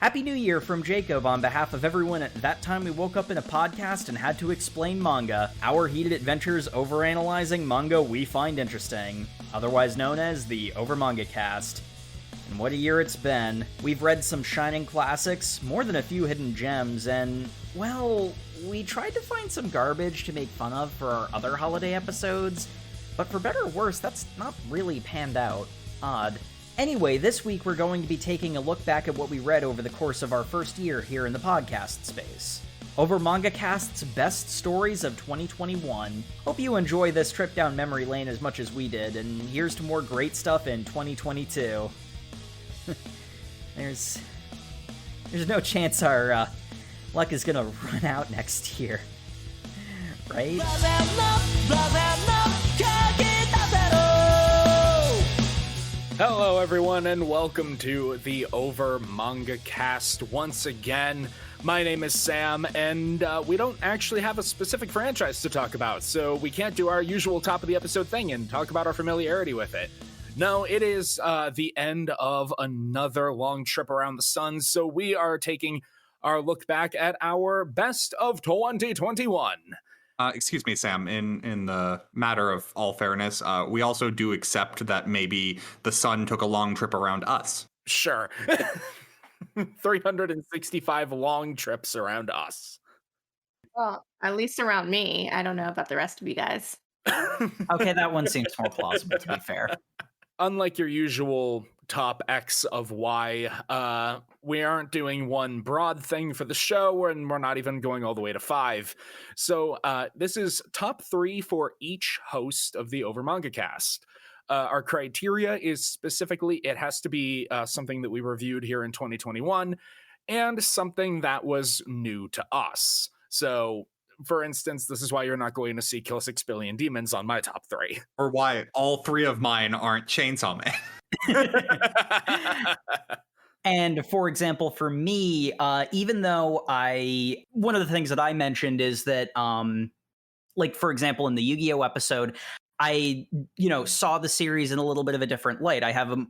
Happy New Year from Jacob on behalf of everyone at That Time We Woke Up in a Podcast and Had to Explain Manga, our heated adventures overanalyzing manga we find interesting, otherwise known as the OverMangaCast. And what a year it's been. We've read some shining classics, more than a few hidden gems, and, well, we tried to find some garbage to make fun of for our other holiday episodes, but for better or worse, that's not really panned out. Odd. Anyway, this week we're going to be taking a look back at what we read over the course of our first year here in the podcast space. OverMangaCast's best stories of 2021. Hope you enjoy this trip down memory lane as much as we did, and here's to more great stuff in 2022. There's no chance our luck is gonna run out next year, right? Hello everyone and welcome to the OverMangaCast once again. My name is Sam and we don't actually have a specific franchise to talk about, so we can't do our usual top of the episode thing and talk about our familiarity with it. No, it is the end of another long trip around the sun, so we are taking our look back at our best of 2021. Excuse me, Sam, in the matter of all fairness, we also do accept that maybe the sun took a long trip around us. Sure. 365 long trips around us. Well, at least around me. I don't know about the rest of you guys. Okay, that one seems more plausible, to be fair. Unlike your usual top X of Y, we aren't doing one broad thing for the show, and we're not even going all the way to 5. So this is top 3 for each host of the OverMangaCast. Our criteria is specifically, it has to be something that we reviewed here in 2021, and something that was new to us. So, for instance, this is why you're not going to see Kill 6 Billion Demons on my top 3. Or why all 3 of mine aren't Chainsaw Man. And for example, for me, even though one of the things that I mentioned is that, like, for example, in the Yu-Gi-Oh episode, I, saw the series in a little bit of a different light. I have a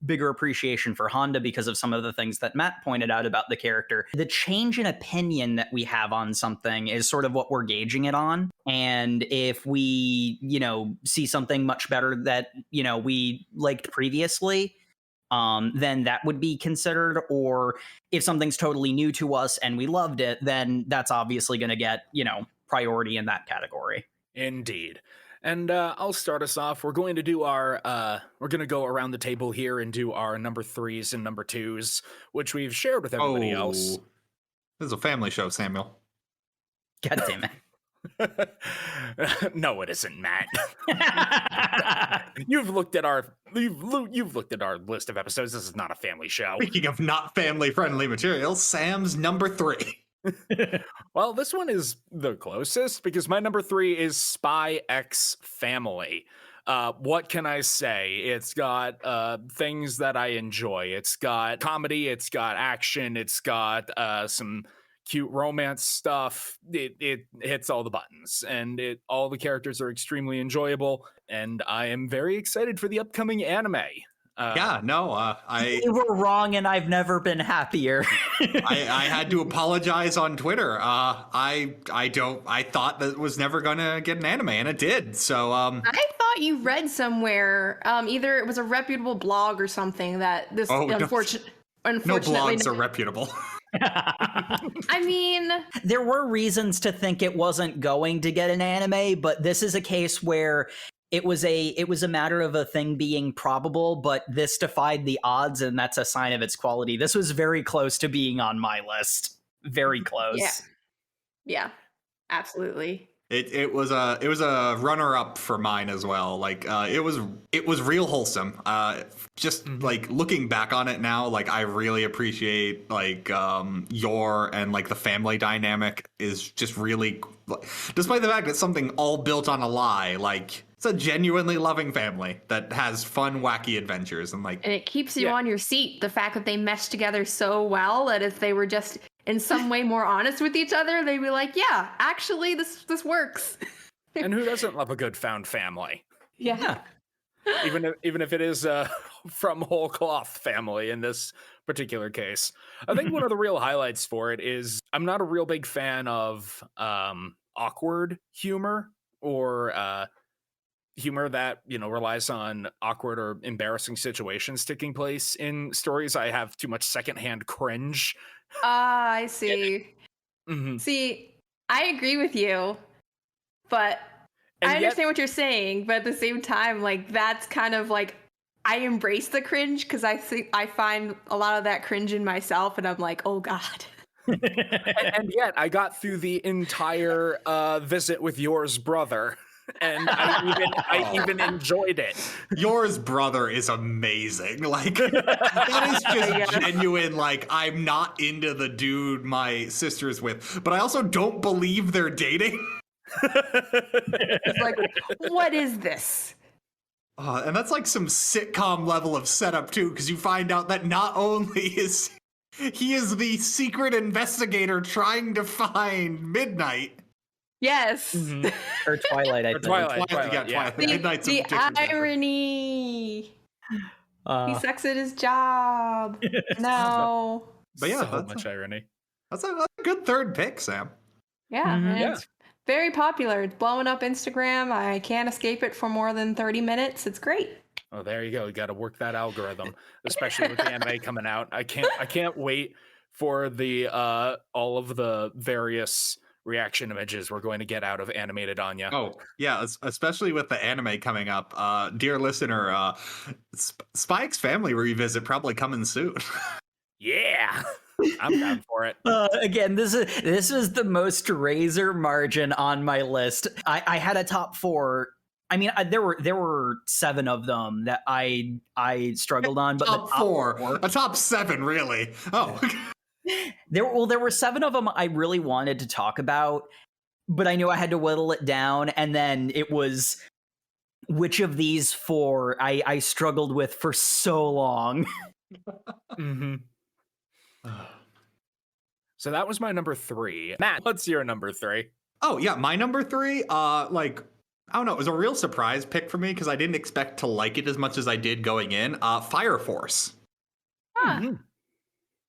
bigger appreciation for Honda because of some of the things that Matt pointed out about the character. The change in opinion that we have on something is sort of what we're gauging it on. And if we, see something much better that, we liked previously, then that would be considered. Or if something's totally new to us and we loved it, then that's obviously going to get, priority in that category. Indeed. And I'll start us off. We're going to do we're going to go around the table here and do our number 3s and number 2s, which we've shared with everybody else. This is a family show, Samuel. God damn it. No, it isn't, Matt. You've looked at our list of episodes. This is not a family show. Speaking of not family-friendly material, Sam's number 3. Well, this one is the closest because my number 3 is Spy X Family. What can I say? It's got things that I enjoy. It's got comedy, it's got action, it's got some cute romance stuff. It hits all the buttons, and all the characters are extremely enjoyable, and I am very excited for the upcoming anime. You were wrong, and I've never been happier. I had to apologize on Twitter. I thought that it was never gonna get an anime, and it did. So I thought you read somewhere, either it was a reputable blog or something that this unfortunately no blogs are reputable. I mean, there were reasons to think it wasn't going to get an anime, but this is a case where it was a matter of a thing being probable, but this defied the odds, and that's a sign of its quality. This was very close to being on my list. Very close. Yeah, absolutely. It was a runner-up for mine as well. Like it was real wholesome. Just like looking back on it now, like I really appreciate like your and like the family dynamic is just really, despite the fact that something all built on a lie, like it's a genuinely loving family that has fun, wacky adventures, and it keeps you on your seat. The fact that they mesh together so well that if they were just in some way more honest with each other, they'd be like, yeah, actually this works. And who doesn't love a good found family? Yeah. Even if it is from whole cloth family in this particular case. I think one of the real highlights for it is I'm not a real big fan of awkward humor or humor that, you know, relies on awkward or embarrassing situations taking place in stories. I have too much secondhand cringe. I see. Mm-hmm. See, I agree with you, but And I yet- understand what you're saying, but at the same time, like, that's kind of like, I embrace the cringe because I find a lot of that cringe in myself, and I'm like, oh God. and yet I got through the entire visit with yours brother, and I even enjoyed it. Yours brother is amazing. Like, that is just genuine. Like, I'm not into the dude my sister's with, but I also don't believe they're dating. It's like, what is this? And that's like some sitcom level of setup too, because you find out that not only is he is the secret investigator trying to find Midnight. Yes. Mm-hmm. Or Twilight, I think. Twilight, Yeah, yeah. Twilight. Midnight's a The different chapter. irony. He sucks at his job. No. But yeah, so much irony. That's a good third pick, Sam. Yeah, Mhm. and Yeah. it's very popular. It's blowing up Instagram. I can't escape it for more than 30 minutes. It's great. Oh, there you go. You got to work that algorithm, especially with the anime coming out. I can't wait for the all of the various reaction images we're going to get out of animated Anya. Oh, yeah, especially with the anime coming up. Dear listener, Spike's Family Revisit probably coming soon. Yeah. I'm down for it. Again, this is the most razor margin on my list. I had a top 4. I mean, there were 7 of them that I struggled on, but Top the top 4, a top 7, really. Oh, there were 7 of them I really wanted to talk about, but I knew I had to whittle it down, and then it was which of these 4 I struggled with for so long. Mm-hmm. So that was my number 3. Matt, what's your number 3? Oh yeah, my number 3. Like, I don't know, it was a real surprise pick for me because I didn't expect to like it as much as I did going in. Fire Force. Huh.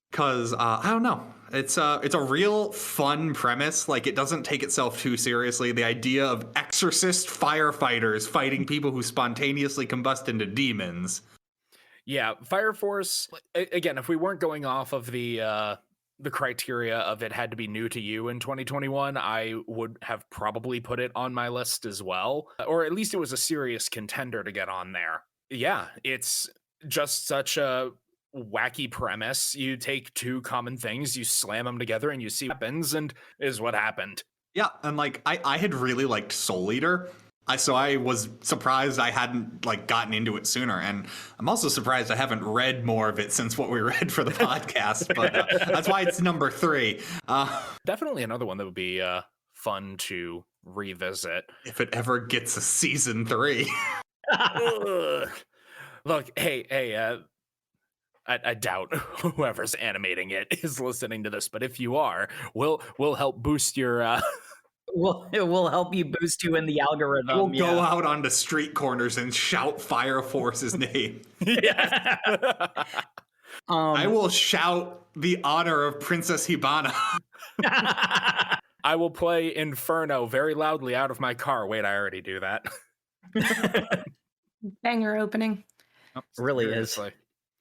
Because I don't know, it's a real fun premise. Like, it doesn't take itself too seriously. The idea of exorcist firefighters fighting people who spontaneously combust into demons. Yeah, Fire Force. Again, if we weren't going off of the criteria of it had to be new to you in 2021, I would have probably put it on my list as well, or at least it was a serious contender to get on there. Yeah, it's just such a wacky premise. You take 2 common things, you slam them together, and you see what happens, and is what happened. Yeah, and like I had really liked Soul Eater. So I was surprised I hadn't like gotten into it sooner, and I'm also surprised I haven't read more of it since what we read for the podcast. But that's why it's number 3. Definitely another one that would be fun to revisit. If it ever gets a season 3. Ugh. Look, hey, I doubt whoever's animating it is listening to this, but if you are, we'll help boost your. It will help you boost you in the algorithm. We'll go out onto street corners and shout Fire Force's name. Yes. I will shout the honor of Princess Hibana. I will play Inferno very loudly out of my car. Wait, I already do that. Banger opening. Really Seriously. is.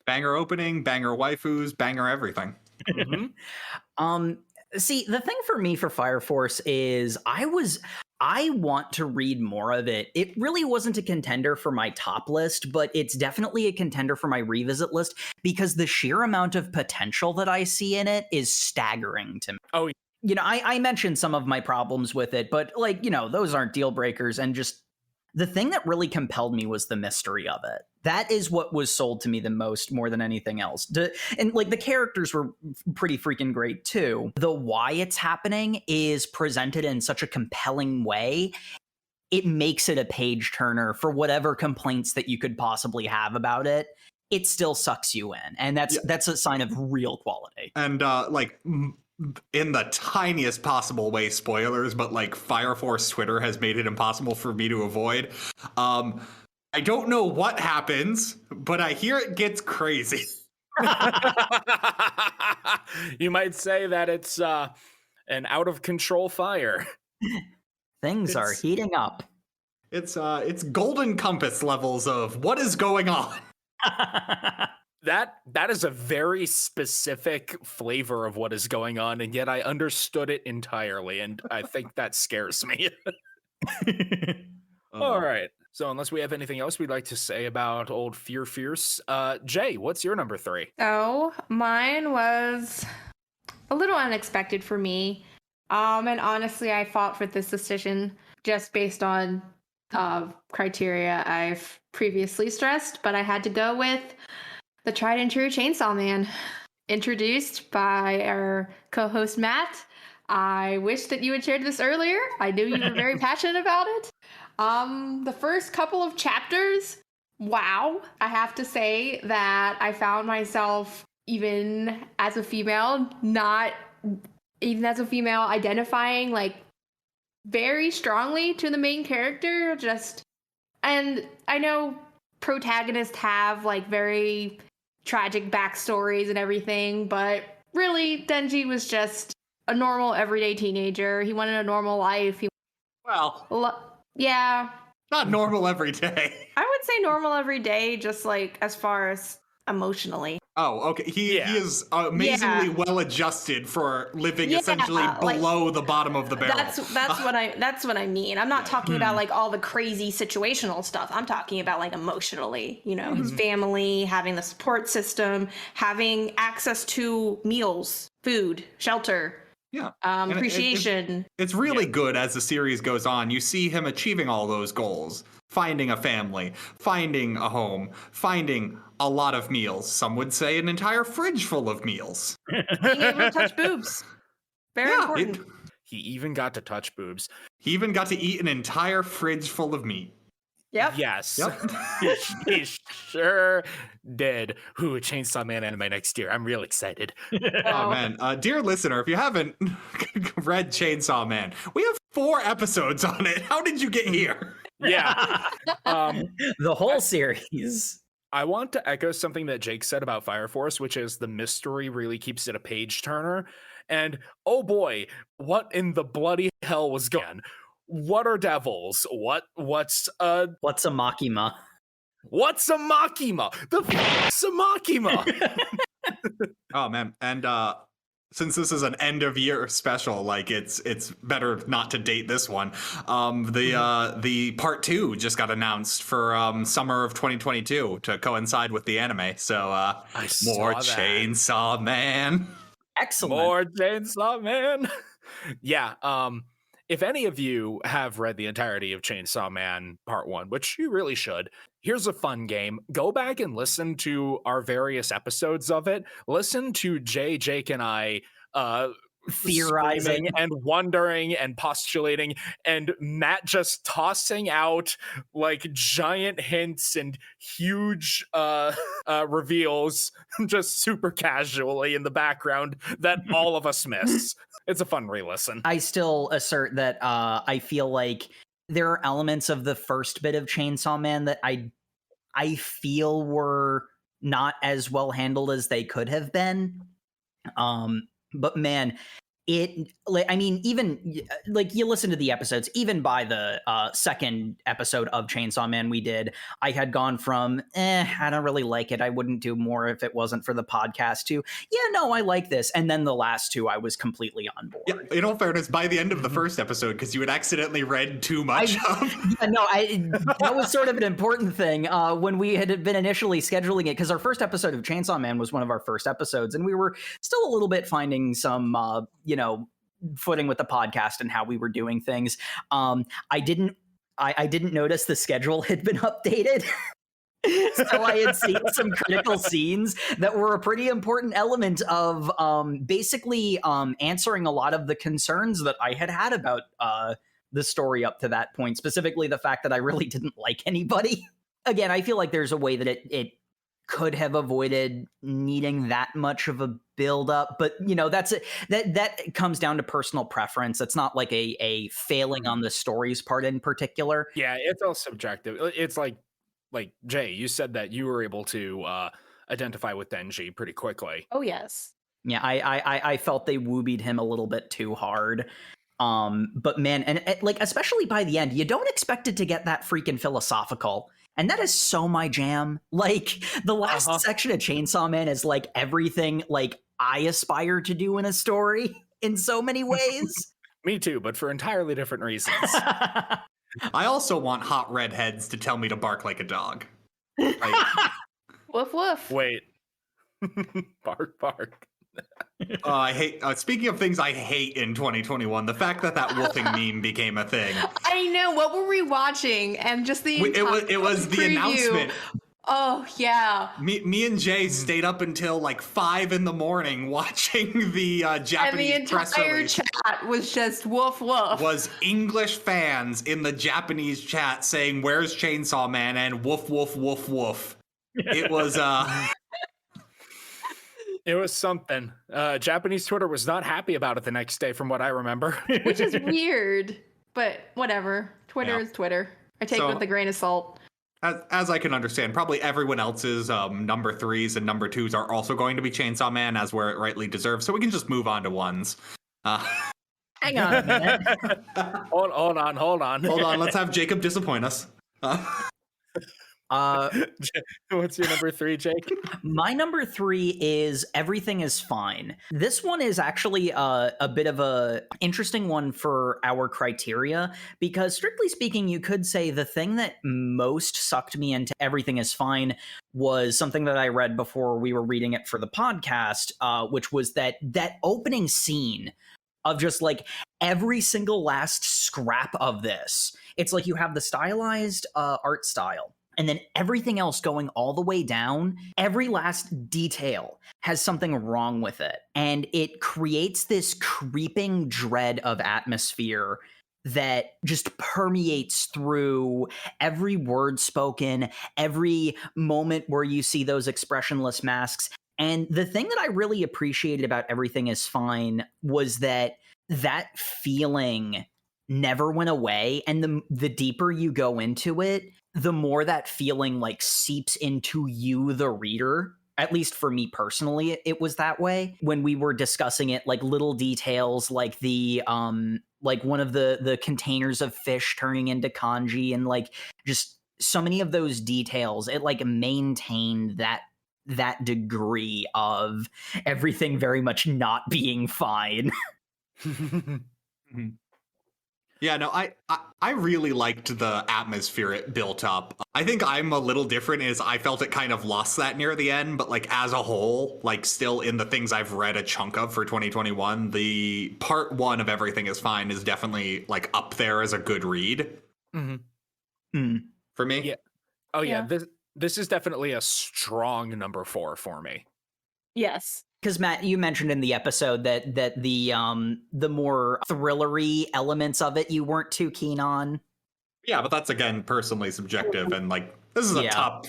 Banger opening, banger waifus, banger everything. Mm-hmm. See, the thing for me for Fire Force is I want to read more of it. It really wasn't a contender for my top list, but it's definitely a contender for my revisit list because the sheer amount of potential that I see in it is staggering to me. Oh, you know, I mentioned some of my problems with it, but like, you know, those aren't deal breakers. And just the thing that really compelled me was the mystery of it. That is what was sold to me the most, more than anything else. And like the characters were pretty freaking great too. The why it's happening is presented in such a compelling way. It makes it a page turner for whatever complaints that you could possibly have about it. It still sucks you in. And that's a sign of real quality. And like in the tiniest possible way, spoilers, but like Fire Force Twitter has made it impossible for me to avoid. I don't know what happens, but I hear it gets crazy. You might say that it's an out of control fire. Things are heating up. It's Golden Compass levels of what is going on. That is a very specific flavor of what is going on, and yet I understood it entirely, and I think that scares me. All right. So unless we have anything else we'd like to say about old Fear Fierce, Jay, what's your number 3? So mine was a little unexpected for me. And honestly, I fought for this decision just based on criteria I've previously stressed, but I had to go with the tried and true Chainsaw Man, introduced by our co-host Matt. I wish that you had shared this earlier. I knew you were very passionate about it. The first couple of chapters, wow. I have to say that I found myself, even as a female, identifying like very strongly to the main character. And I know protagonists have like very tragic backstories and everything, but really Denji was just a normal everyday teenager. He wanted a normal life. Yeah. Not normal every day. I would say normal every day, just like as far as emotionally. Oh, okay. He is amazingly well adjusted for living essentially below the bottom of the barrel. That's what I mean. I'm not talking about like all the crazy situational stuff. I'm talking about like emotionally, his family, having the support system, having access to meals, food, shelter. Yeah. Appreciation. It's really good as the series goes on. You see him achieving all those goals. Finding a family, finding a home, finding a lot of meals. Some would say an entire fridge full of meals. Being able to touch boobs. Very important. He even got to touch boobs. He even got to eat an entire fridge full of meat. Yep. Yes. Yep. He sure did. Ooh, Chainsaw Man anime next year. I'm real excited. Oh, man. Dear listener, if you haven't read Chainsaw Man, we have 4 episodes on it. How did you get here? Yeah. The whole series. I want to echo something that Jake said about Fire Force, which is the mystery really keeps it a page turner. And oh boy, what in the bloody hell was going on? What are devils? What's a Makima? What's a Makima? The f***'s a Makima? Oh man, and since this is an end of year special, like it's better not to date this one. The part 2 just got announced for summer of 2022 to coincide with the anime. So more Chainsaw Man. Excellent. More Chainsaw Man. Yeah. If any of you have read the entirety of Chainsaw Man Part 1, which you really should, here's a fun game. Go back and listen to our various episodes of it. Listen to Jake, and I theorizing and wondering and postulating, and Matt just tossing out like giant hints and huge reveals just super casually in the background that all of us miss. It's a fun re-listen. I still assert that I feel like there are elements of the first bit of Chainsaw Man that I feel were not as well handled as they could have been. But man, even like you listen to the episodes, even by the second episode of Chainsaw Man we did, I had gone from, I don't really like it. I wouldn't do more if it wasn't for the podcast to, yeah, no, I like this. And then the last 2, I was completely on board. Yeah, in all fairness, by the end of the first episode, because you had accidentally read too much that was sort of an important thing when we had been initially scheduling it, because our first episode of Chainsaw Man was one of our first episodes, and we were still a little bit finding some, footing with the podcast and how we were doing things. I didn't notice the schedule had been updated. So I had seen some critical scenes that were a pretty important element of basically answering a lot of the concerns that I had about the story up to that point, specifically the fact that I really didn't like anybody. Again, I feel like there's a way that it could have avoided needing that much of a build up, but that comes down to personal preference. It's not like a failing on the story's part in particular. Yeah, it's all subjective. It's like Jay, you said that you were able to identify with Denji pretty quickly. Oh yes. Yeah, I felt they woobied him a little bit too hard. But man, and like especially by the end, you don't expect it to get that freaking philosophical. And that is so my jam. Like the last section of Chainsaw Man is like everything like I aspire to do in a story in so many ways. Me too, but for entirely different reasons. I also want hot redheads to tell me to bark like a dog. Like, Woof woof. Wait. Bark, bark. I hate. Speaking of things I hate in 2021, the fact that woofing meme became a thing. I know. What were we watching? And just the It was the preview. announcement. Oh yeah. Me and Jay stayed up until like 5 a.m. watching the Japanese And the press entire release. chat was just woof woof. Was English fans in the Japanese chat saying "Where's Chainsaw Man?" and "Woof woof woof woof." It was It was something. Japanese Twitter was not happy about it the next day, from what I remember. Which is weird, but whatever. Twitter Yeah. is Twitter. I take it with a grain of salt. as I can understand, probably everyone else's number 3s and number 2s are also going to be Chainsaw Man, as where it rightly deserves. So we can just move on to 1s. Hang on a minute. Hold on. Hold on, let's have Jacob disappoint us. What's your number 3, Jake? My number 3 is Everything is Fine. This one is actually a bit of a interesting one for our criteria, because strictly speaking, you could say the thing that most sucked me into Everything is Fine was something that I read before we were reading it for the podcast, which was that opening scene of just like every single last scrap of this. It's like you have the stylized art style, and then everything else going all the way down, every last detail has something wrong with it. And it creates this creeping dread of atmosphere that just permeates through every word spoken, every moment where you see those expressionless masks. And the thing that I really appreciated about Everything is Fine was that feeling never went away. And the deeper you go into it, the more that feeling like seeps into you, the reader. At least for me personally, it was that way. When we were discussing it, like little details like the like one of the containers of fish turning into kanji, and like just so many of those details, it like maintained that degree of everything very much not being fine. Yeah, no, I really liked the atmosphere it built up. I think I'm a little different, is I felt it kind of lost that near the end, but like as a whole, like still in the things I've read a chunk of for 2021, the part 1 of Everything is Fine is definitely like up there as a good read. For me. Yeah. Oh yeah. Yeah. This is definitely a strong number 4 for me. Yes. Because Matt, you mentioned in the episode that the more thrillery elements of it you weren't too keen on. Yeah, but that's again personally subjective, and like this is a top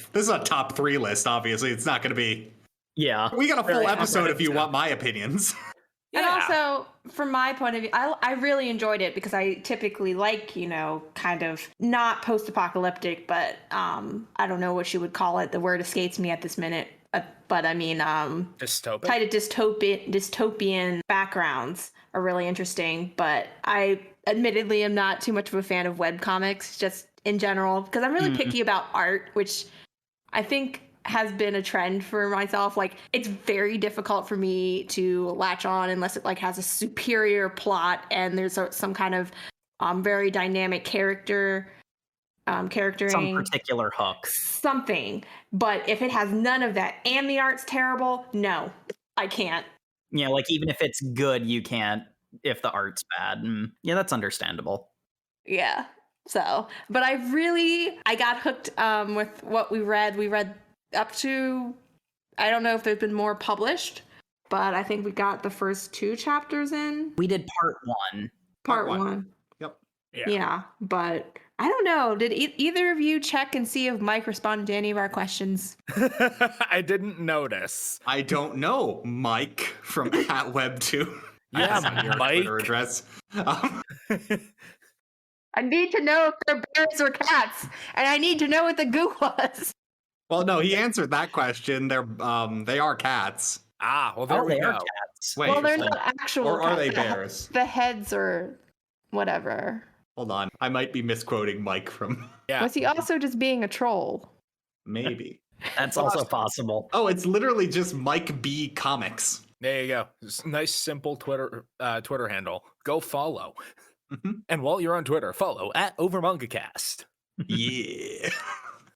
3 list. Obviously, it's not going to be. Yeah, We got a full Very episode if you competitive. want my opinions. And also, from my point of view, I really enjoyed it because I typically like, kind of not post-apocalyptic, but I don't know what you would call it. The word escapes me at this minute. But I mean, Dystopic. kind of dystopian backgrounds are really interesting. But I admittedly am not too much of a fan of webcomics, just in general, because I'm really picky about art, which I think has been a trend for myself. Like, it's very difficult for me to latch on unless it like has a superior plot and there's some kind of very dynamic charactering, some particular hook. something. But if it has none of that and the art's terrible, no, I can't. Yeah, like even if it's good, you can't if the art's bad. Yeah, that's understandable. Yeah. So, but I got hooked with what we read. We read up to, I don't know if there's been more published, but I think we got the first 2 chapters in. We did part 1. Part one. 1. Yep. Yeah, but I don't know. Did either of you check and see if Mike responded to any of our questions? I didn't notice. I don't know, Mike from @web2. Yeah, That's your Mike. Twitter address. I need to know if they're bears or cats, and I need to know what the goo was. Well, no, he answered that question. They are cats. Ah, well, there we they go. are cats. Wait, Well, they're hold not on. actual Or are cats. they bears? The heads or whatever. Hold on, I might be misquoting Mike from Yeah. Was he also just being a troll? maybe. That's also possible. Oh, it's literally just Mike B Comics. There you go. Nice, simple Twitter handle. Go follow. Mhm. And while you're on Twitter, follow at OverMangaCast. Yeah.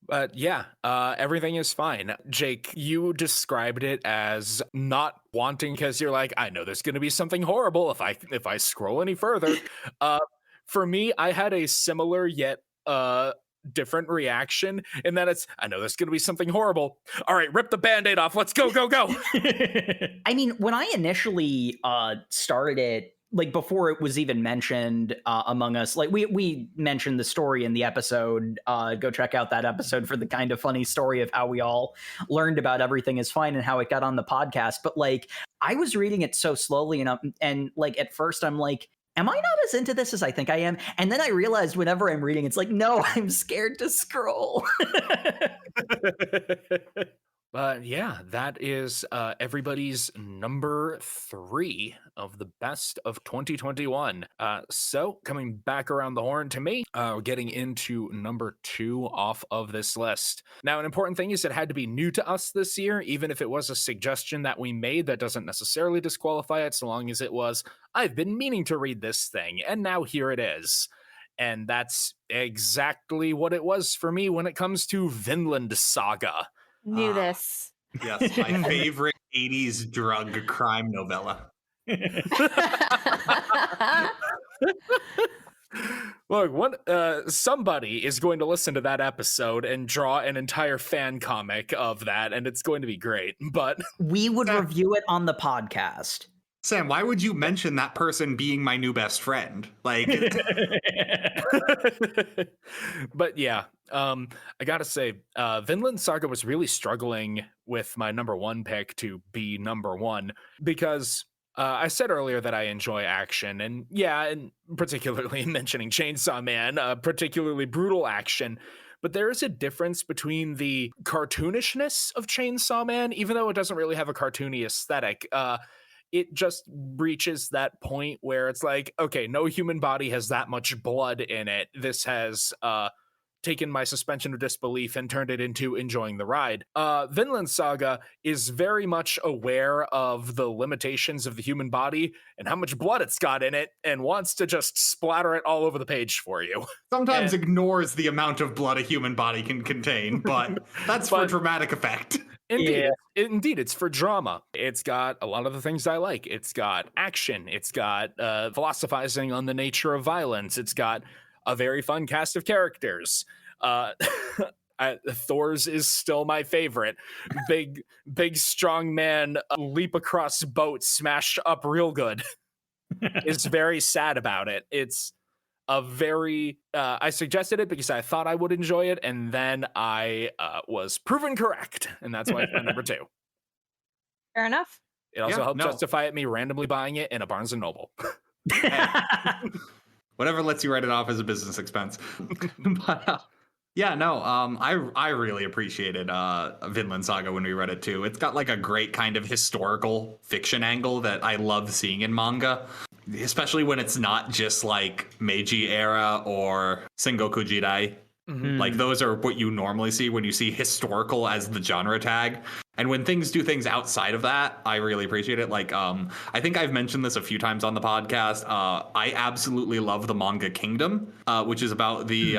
But yeah, everything is fine. Jake, you described it as not wanting because you're like, I know there's going to be something horrible if I scroll any further. For me, I had a similar yet different reaction in that I know there's going to be something horrible. All right, rip the Band-Aid off. Let's go. I mean, when I initially started it, like before it was even mentioned among us, like we mentioned the story in the episode. Go check out that episode for the kind of funny story of how we all learned about Everything Is Fine and how it got on the podcast. But like, I was reading it so slowly, and like at first I'm like, am I not as into this as I think I am? And then I realized whenever I'm reading, it's like, no, I'm scared to scroll. But yeah, that is everybody's number 3 of the best of 2021. So coming back around the horn to me, getting into number 2 off of this list. Now, an important thing is it had to be new to us this year, even if it was a suggestion that we made. That doesn't necessarily disqualify it, so long as it was, I've been meaning to read this thing, and now here it is. And that's exactly what it was for me when it comes to Vinland Saga. Knew this. Yes, my favorite 80s drug crime novella. Look, somebody is going to listen to that episode and draw an entire fan comic of that, and it's going to be great. But We would review it on the podcast. Sam, why would you mention that person being my new best friend? Like, but yeah, I gotta say, Vinland Saga was really struggling with my number 1 pick to be number 1 because I said earlier that I enjoy action, and yeah, and particularly mentioning Chainsaw Man, particularly brutal action. But there is a difference between the cartoonishness of Chainsaw Man, even though it doesn't really have a cartoony aesthetic. It just reaches that point where it's like, okay, no human body has that much blood in it. This has taken my suspension of disbelief and turned it into enjoying the ride. Vinland Saga is very much aware of the limitations of the human body and how much blood it's got in it and wants to just splatter it all over the page for you. sometimes ignores the amount of blood a human body can contain, but that's for dramatic effect. Indeed, it's for drama. It's got a lot of the things I like. It's got action. It's got philosophizing on the nature of violence. It's got a very fun cast of characters. Thor's is still my favorite. Big, strong man leap across boat, smash up real good. Is very sad about it. It's a very I suggested it because I thought I would enjoy it, and then I was proven correct, and that's why it's my number 2. Fair enough. It also helped justify me randomly buying it in a Barnes and Noble. Whatever lets you write it off as a business expense. But I really appreciated Vinland Saga when we read it too. It's got like a great kind of historical fiction angle that I love seeing in manga, especially when it's not just like Meiji era or Sengoku Jidai. Mm-hmm. Like those are what you normally see when you see historical as the genre tag. And when things do things outside of that, I really appreciate it. Like, I think I've mentioned this a few times on the podcast. I absolutely love the manga Kingdom, which is about the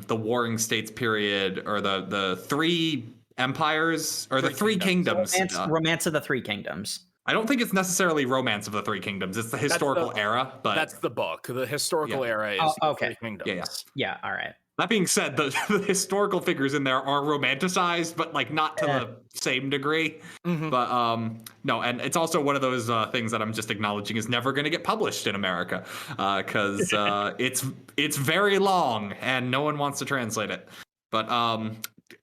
Warring States period, or the 3 empires, or the 3 kingdoms. Romance of the 3 Kingdoms. I don't think it's necessarily Romance of the 3 Kingdoms. It's the historical era, but that's the book. The historical era is the 3 Kingdoms. Yeah, all right. That being said, the historical figures in there are romanticized, but like not to the same degree. Mm-hmm. But no, and it's also one of those things that I'm just acknowledging is never going to get published in America because it's very long and no one wants to translate it. But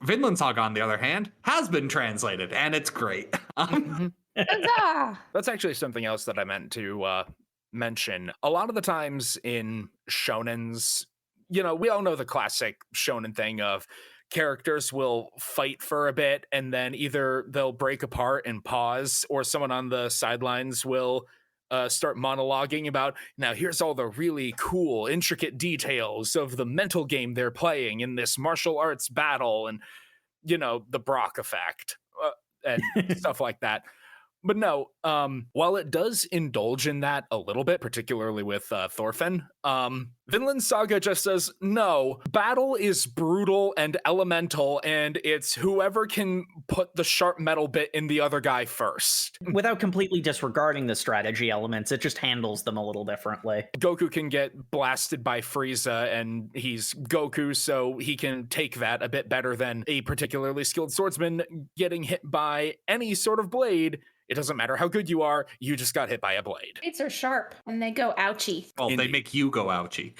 Vinland Saga, on the other hand, has been translated and it's great. That's actually something else that I meant to mention. A lot of the times in shonens, you know, we all know the classic shonen thing of characters will fight for a bit, and then either they'll break apart and pause, or someone on the sidelines will start monologuing about, now here's all the really cool, intricate details of the mental game they're playing in this martial arts battle, and, you know, the Brock effect and stuff like that. But no, while it does indulge in that a little bit, particularly with Thorfinn, Vinland Saga just says, no, battle is brutal and elemental, and it's whoever can put the sharp metal bit in the other guy first. Without completely disregarding the strategy elements, it just handles them a little differently. Goku can get blasted by Frieza, and he's Goku, so he can take that a bit better than a particularly skilled swordsman getting hit by any sort of blade. It doesn't matter how good you are, you just got hit by a blade. Blades are sharp and they go ouchie. Well, Indeed. they make you go ouchie.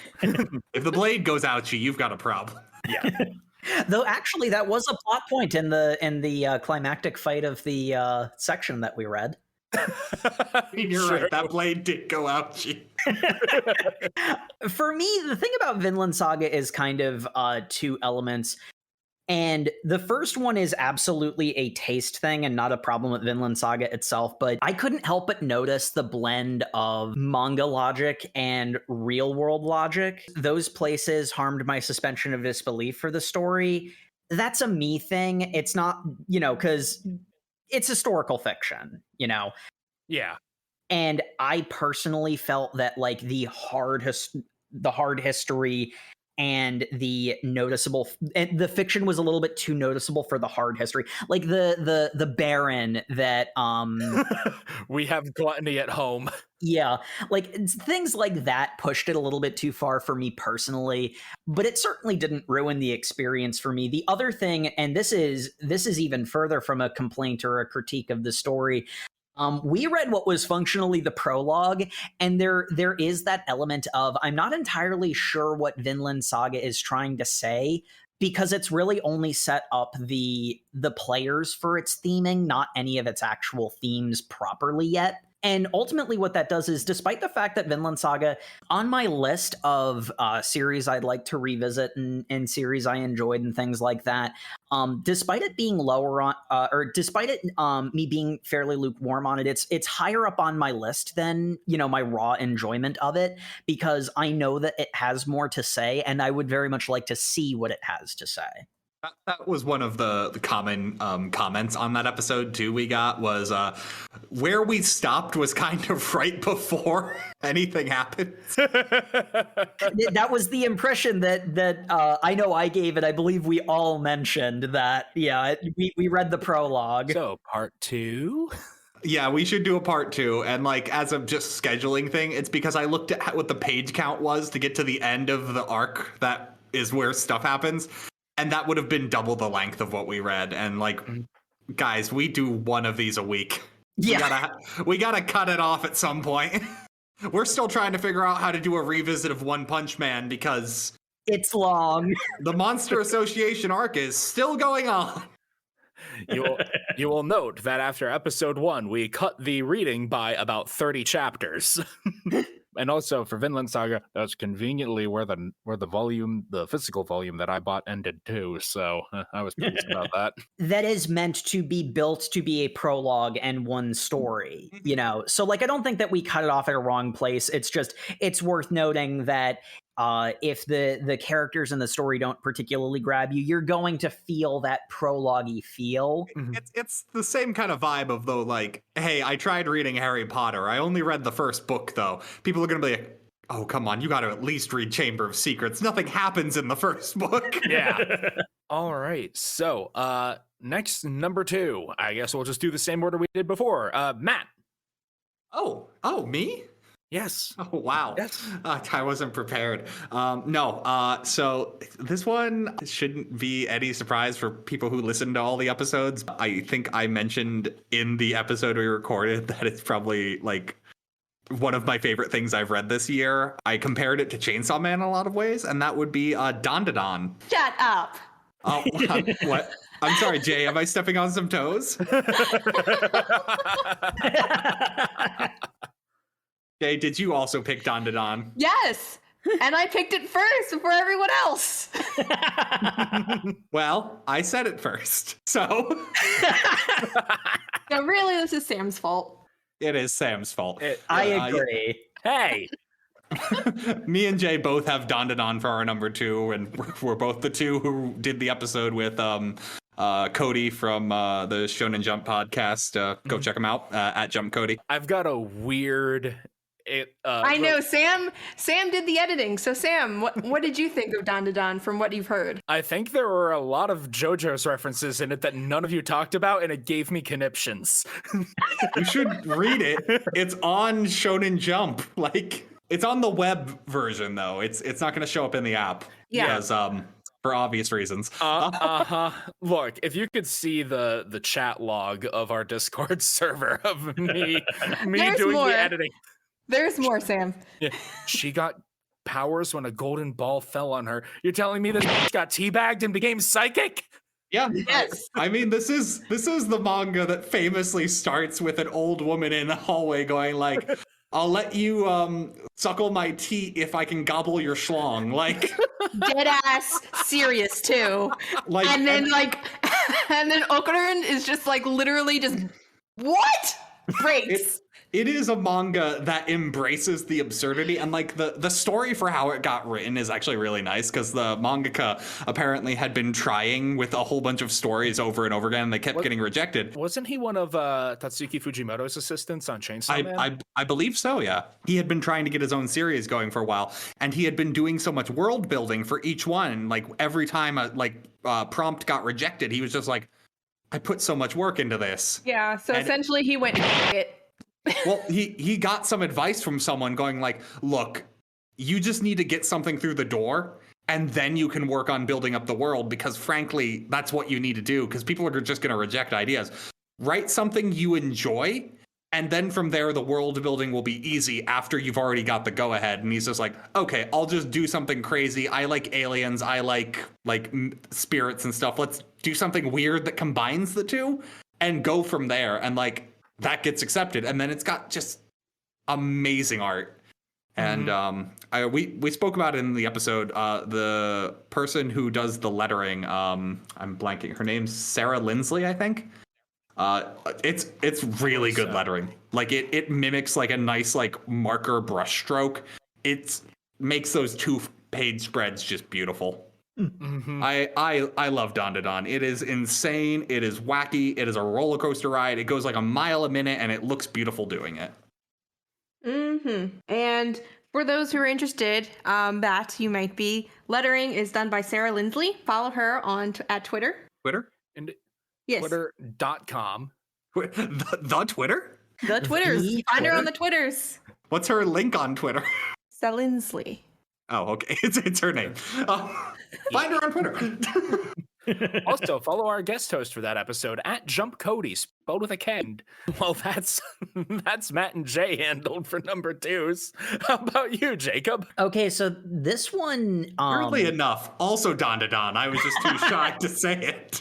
If the blade goes ouchie, you've got a problem. Yeah. Though actually, that was a plot point in the climactic fight of the section that we read. You're right. That blade did go ouchie. For me, the thing about Vinland Saga is kind of two elements. And the first one is absolutely a taste thing and not a problem with Vinland Saga itself, but I couldn't help but notice the blend of manga logic and real world logic. Those places harmed my suspension of disbelief for the story. That's a me thing. It's not, because it's historical fiction, Yeah. And I personally felt that like the hard history and the noticeable, and the fiction was a little bit too noticeable for the hard history, like the Baron that we have gluttony at home. Yeah, like things like that pushed it a little bit too far for me personally, but it certainly didn't ruin the experience for me. The other thing, and this is even further from a complaint or a critique of the story. We read what was functionally the prologue, and there is that element of, I'm not entirely sure what Vinland Saga is trying to say, because it's really only set up the players for its theming, not any of its actual themes properly yet. And ultimately what that does is, despite the fact that Vinland Saga, on my list of series I'd like to revisit and series I enjoyed and things like that, despite it being lower on, or despite it me being fairly lukewarm on it, it's higher up on my list than, my raw enjoyment of it, because I know that it has more to say, and I would very much like to see what it has to say. That was one of the common comments on that episode too. We got was where we stopped was kind of right before anything happened. That was the impression that I know I gave it. I believe we all mentioned that. Yeah, we read the prologue. So part 2. Yeah, we should do a part 2. And like, as of just scheduling thing, it's because I looked at what the page count was to get to the end of the arc. That is where stuff happens. And that would have been double the length of what we read. And like, guys, we do one of these a week. Yeah. We gotta cut it off at some point. We're still trying to figure out how to do a revisit of One Punch Man because it's long. The Monster Association arc is still going on. You will note that after episode 1, we cut the reading by about 30 chapters. And also for Vinland Saga, that's conveniently where the physical volume that I bought ended too. So I was pleased about that. That is meant to be built to be a prologue and one story, So like, I don't think that we cut it off at a wrong place. It's just, it's worth noting that if the characters in the story don't particularly grab you, you're going to feel that prologue-y feel. It's the same kind of vibe of, though, like, hey, I tried reading Harry Potter. I only read the first book, though. People are going to be like, oh, come on, you got to at least read Chamber of Secrets. Nothing happens in the first book. Yeah. All right. So next, number 2. I guess we'll just do the same order we did before. Matt. Oh, me? Yes. Oh, wow. Yes. I wasn't prepared. So this one shouldn't be any surprise for people who listen to all the episodes. I think I mentioned in the episode we recorded that it's probably like one of my favorite things I've read this year. I compared it to Chainsaw Man in a lot of ways, and that would be Dandadan. Shut up. Oh, what? I'm sorry, Jay. Am I stepping on some toes? Jay, did you also pick Dandadan? Yes. And I picked it first before everyone else. Well, I said it first, so No, really, this is Sam's fault. it is Sam's fault. I agree. Hey, Me and Jay both have Dandadan for our number 2, and we're both the two who did the episode with Cody from the Shonen Jump podcast. Go check him out at Jump Cody. I've got a weird. I know Sam did the editing. So Sam, what did you think of Dandadan from what you've heard? I think there were a lot of JoJo's references in it that none of you talked about, and it gave me conniptions. You should read it. It's on Shonen Jump. Like, it's on the web version though. It's not going to show up in the app. Yeah. Because, for obvious reasons. Look, if you could see the chat log of our Discord server of me There's doing more. the editing. There's more, Sam. Yeah. She got powers when a golden ball fell on her. You're telling me this got teabagged and became psychic? Yeah. Yes. I mean, this is the manga that famously starts with an old woman in the hallway going like, I'll let you suckle my teat if I can gobble your schlong. Like, Dead ass serious too. like, And then and then Okurin is just like literally just what? Breaks. it is a manga that embraces the absurdity, and like the story for how it got written is actually really nice, because the mangaka apparently had been trying with a whole bunch of stories over and over again, and they kept getting rejected. Wasn't he one of Tatsuki Fujimoto's assistants on Chainsaw Man? I believe so, yeah. He had been trying to get his own series going for a while, and he had been doing so much world building for each one. Like, every time a prompt got rejected, he was just like, I put so much work into this. Yeah, so And- essentially he went it. Well, he got some advice from someone going like, look, you just need to get something through the door, and then you can work on building up the world, because frankly, that's what you need to do, because people are just going to reject ideas. Write something you enjoy, and then from there, the world building will be easy after you've already got the go-ahead. And he's just like, okay, I'll just do something crazy. I like aliens. I like spirits and stuff. Let's do something weird that combines the two and go from there. And like, that gets accepted, and then it's got just amazing art. And we spoke about it in the episode. The person who does the lettering, I'm blanking. Her name's Sarah Lindsley, I think. It's really good lettering. Like, it mimics like a nice like marker brush stroke. It makes those 2-page spreads just beautiful. Mm-hmm. I love Dandadan. It is insane. It is wacky. It is a roller coaster ride. It goes like a mile a minute, and it looks beautiful doing it. And for those who are interested, that you might be, lettering is done by Sarah Lindsley. Follow her at Twitter. Twitter? And Yes. Twitter.com. The Twitter? The Twitters. The Find her on Twitter? the Twitters. What's her link on Twitter? Sarah Lindsley. Oh, okay. It's her name. Find her on Twitter. Also, follow our guest host for that episode at Jump Cody, spelled with a K. Well, that's Matt and Jay handled for number 2s. How about you, Jacob? Okay, so this one, Weirdly enough, also Dandadan. I was just too shy to say it.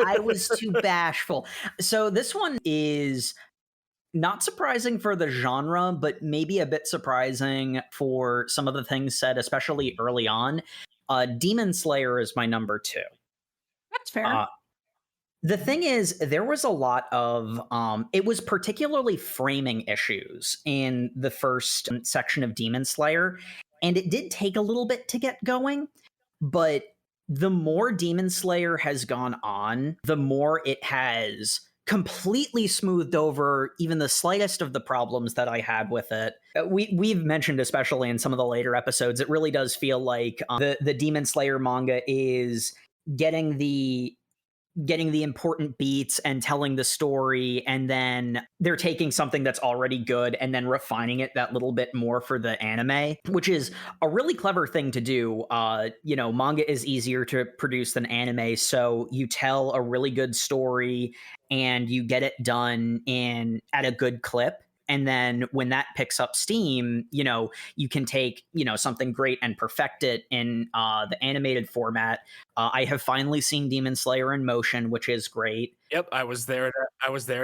I was too bashful. So this one is not surprising for the genre, but maybe a bit surprising for some of the things said, especially early on. Demon Slayer is my number 2. That's fair. The thing is, there was a lot of, it was particularly framing issues in the first section of Demon Slayer, and it did take a little bit to get going, but the more Demon Slayer has gone on, the more it has completely smoothed over even the slightest of the problems that I had with it. We've mentioned, especially in some of the later episodes, it really does feel like the Demon Slayer manga is getting the important beats and telling the story, and then they're taking something that's already good and then refining it that little bit more for the anime, which is a really clever thing to do. Manga is easier to produce than anime, so you tell a really good story and you get it done at a good clip. And then when that picks up steam, you can take, something great and perfect it in the animated format. I have finally seen Demon Slayer in motion, which is great. Yep, I was there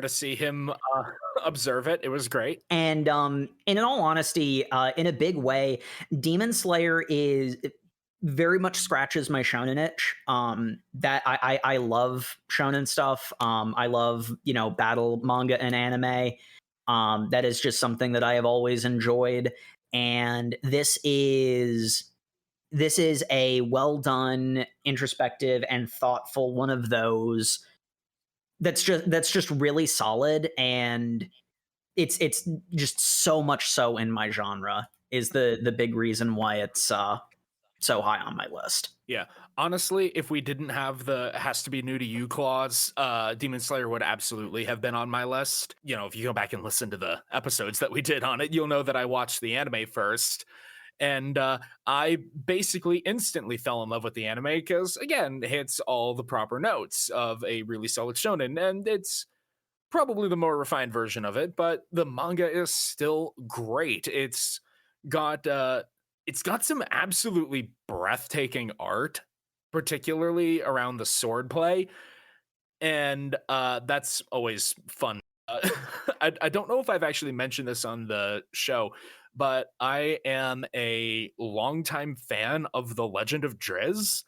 to see him observe it. It was great. And in all honesty, in a big way, Demon Slayer is very much scratches my shonen itch. That I love shonen stuff. I love, battle manga and anime. That is just something that I have always enjoyed. And this is a well done, introspective, and thoughtful one of those that's just really solid, and it's just so much so in my genre is the big reason why it's so high on my list. Yeah. Honestly, if we didn't have the has to be new to you clause, Demon Slayer would absolutely have been on my list. If you go back and listen to the episodes that we did on it, you'll know that I watched the anime first. And I basically instantly fell in love with the anime because, again, it hits all the proper notes of a really solid shonen. And it's probably the more refined version of it, but the manga is still great. It's got some absolutely breathtaking art, particularly around the swordplay, and that's always fun. I don't know if I've actually mentioned this on the show, but I am a longtime fan of The Legend of Drizzt,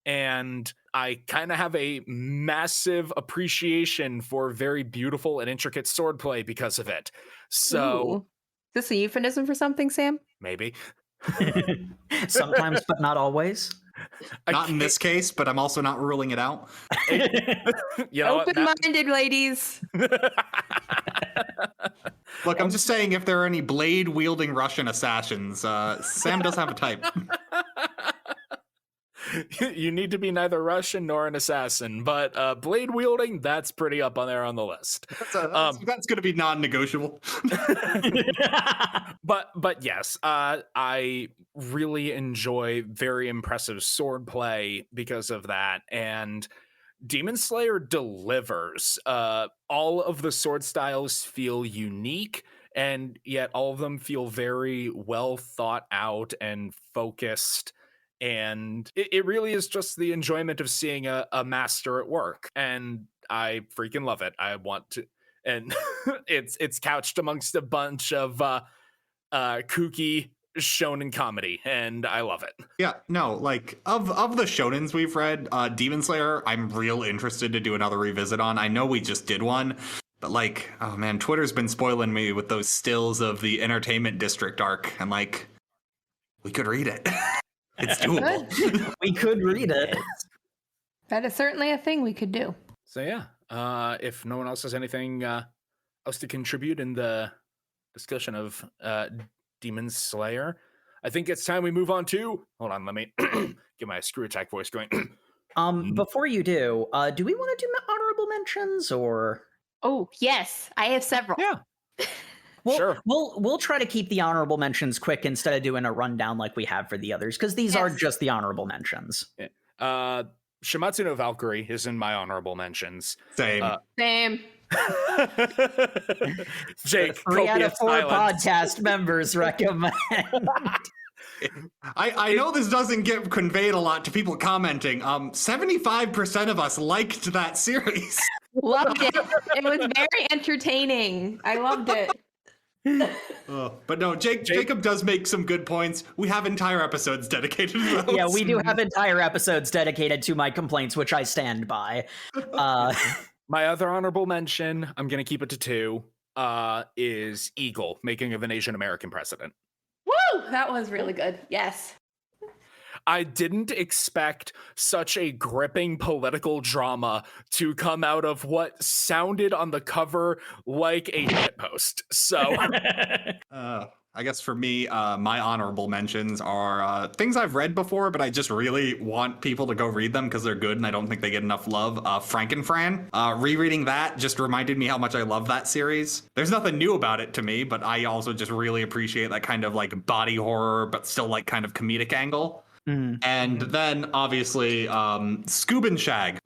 and I kind of have a massive appreciation for very beautiful and intricate swordplay because of it. So, Ooh. Is this a euphemism for something, Sam? maybe. Sometimes, but not always. Not in this case, but I'm also not ruling it out. Open-minded, ladies. Look, I'm just saying if there are any blade-wielding Russian assassins, Sam does have a type. You need to be neither Russian nor an assassin, but blade wielding, that's pretty up on there on the list. That's going to be non-negotiable. But yes, I really enjoy very impressive swordplay because of that, and Demon Slayer delivers. All of the sword styles feel unique, and yet all of them feel very well thought out and focused. And it really is just the enjoyment of seeing a master at work, and I freaking love it. I want to, and it's couched amongst a bunch of kooky shonen comedy, and I love it. Yeah, no, like of the shonens we've read, Demon Slayer, I'm real interested to do another revisit on. I know we just did one, but like, oh man, Twitter's been spoiling me with those stills of the Entertainment District arc, and like, we could read it. It's doable. We could read it. That is certainly a thing we could do. So yeah, if no one else has anything else to contribute in the discussion of Demon Slayer, I think it's time we move on to. Hold on, let me get my screw attack voice going. Before you do we want to do honorable mentions or? Oh yes, I have several. Yeah. Sure. We'll try to keep the honorable mentions quick instead of doing a rundown like we have for the others, because these are just the honorable mentions. Shimatsu no Valkyrie is in my honorable mentions. Same. Same. Jake, 3 out of 4 silence. podcast members recommend. I know this doesn't get conveyed a lot to people commenting. 75% of us liked that series. Loved it. It was very entertaining. I loved it. But no, Jacob does make some good points. We have entire episodes dedicated to those. Yeah, we do have entire episodes dedicated to my complaints, which I stand by. My other honorable mention, I'm going to keep it to 2, is Eagle, Making of an Asian American President. Woo! That was really good. Yes. I didn't expect such a gripping political drama to come out of what sounded on the cover like a shitpost. So, I guess for me, my honorable mentions are things I've read before, but I just really want people to go read them because they're good and I don't think they get enough love. Frankenfran. Rereading that just reminded me how much I love that series. There's nothing new about it to me, but I also just really appreciate that kind of like body horror, but still like kind of comedic angle. And then obviously Scoob and Shag.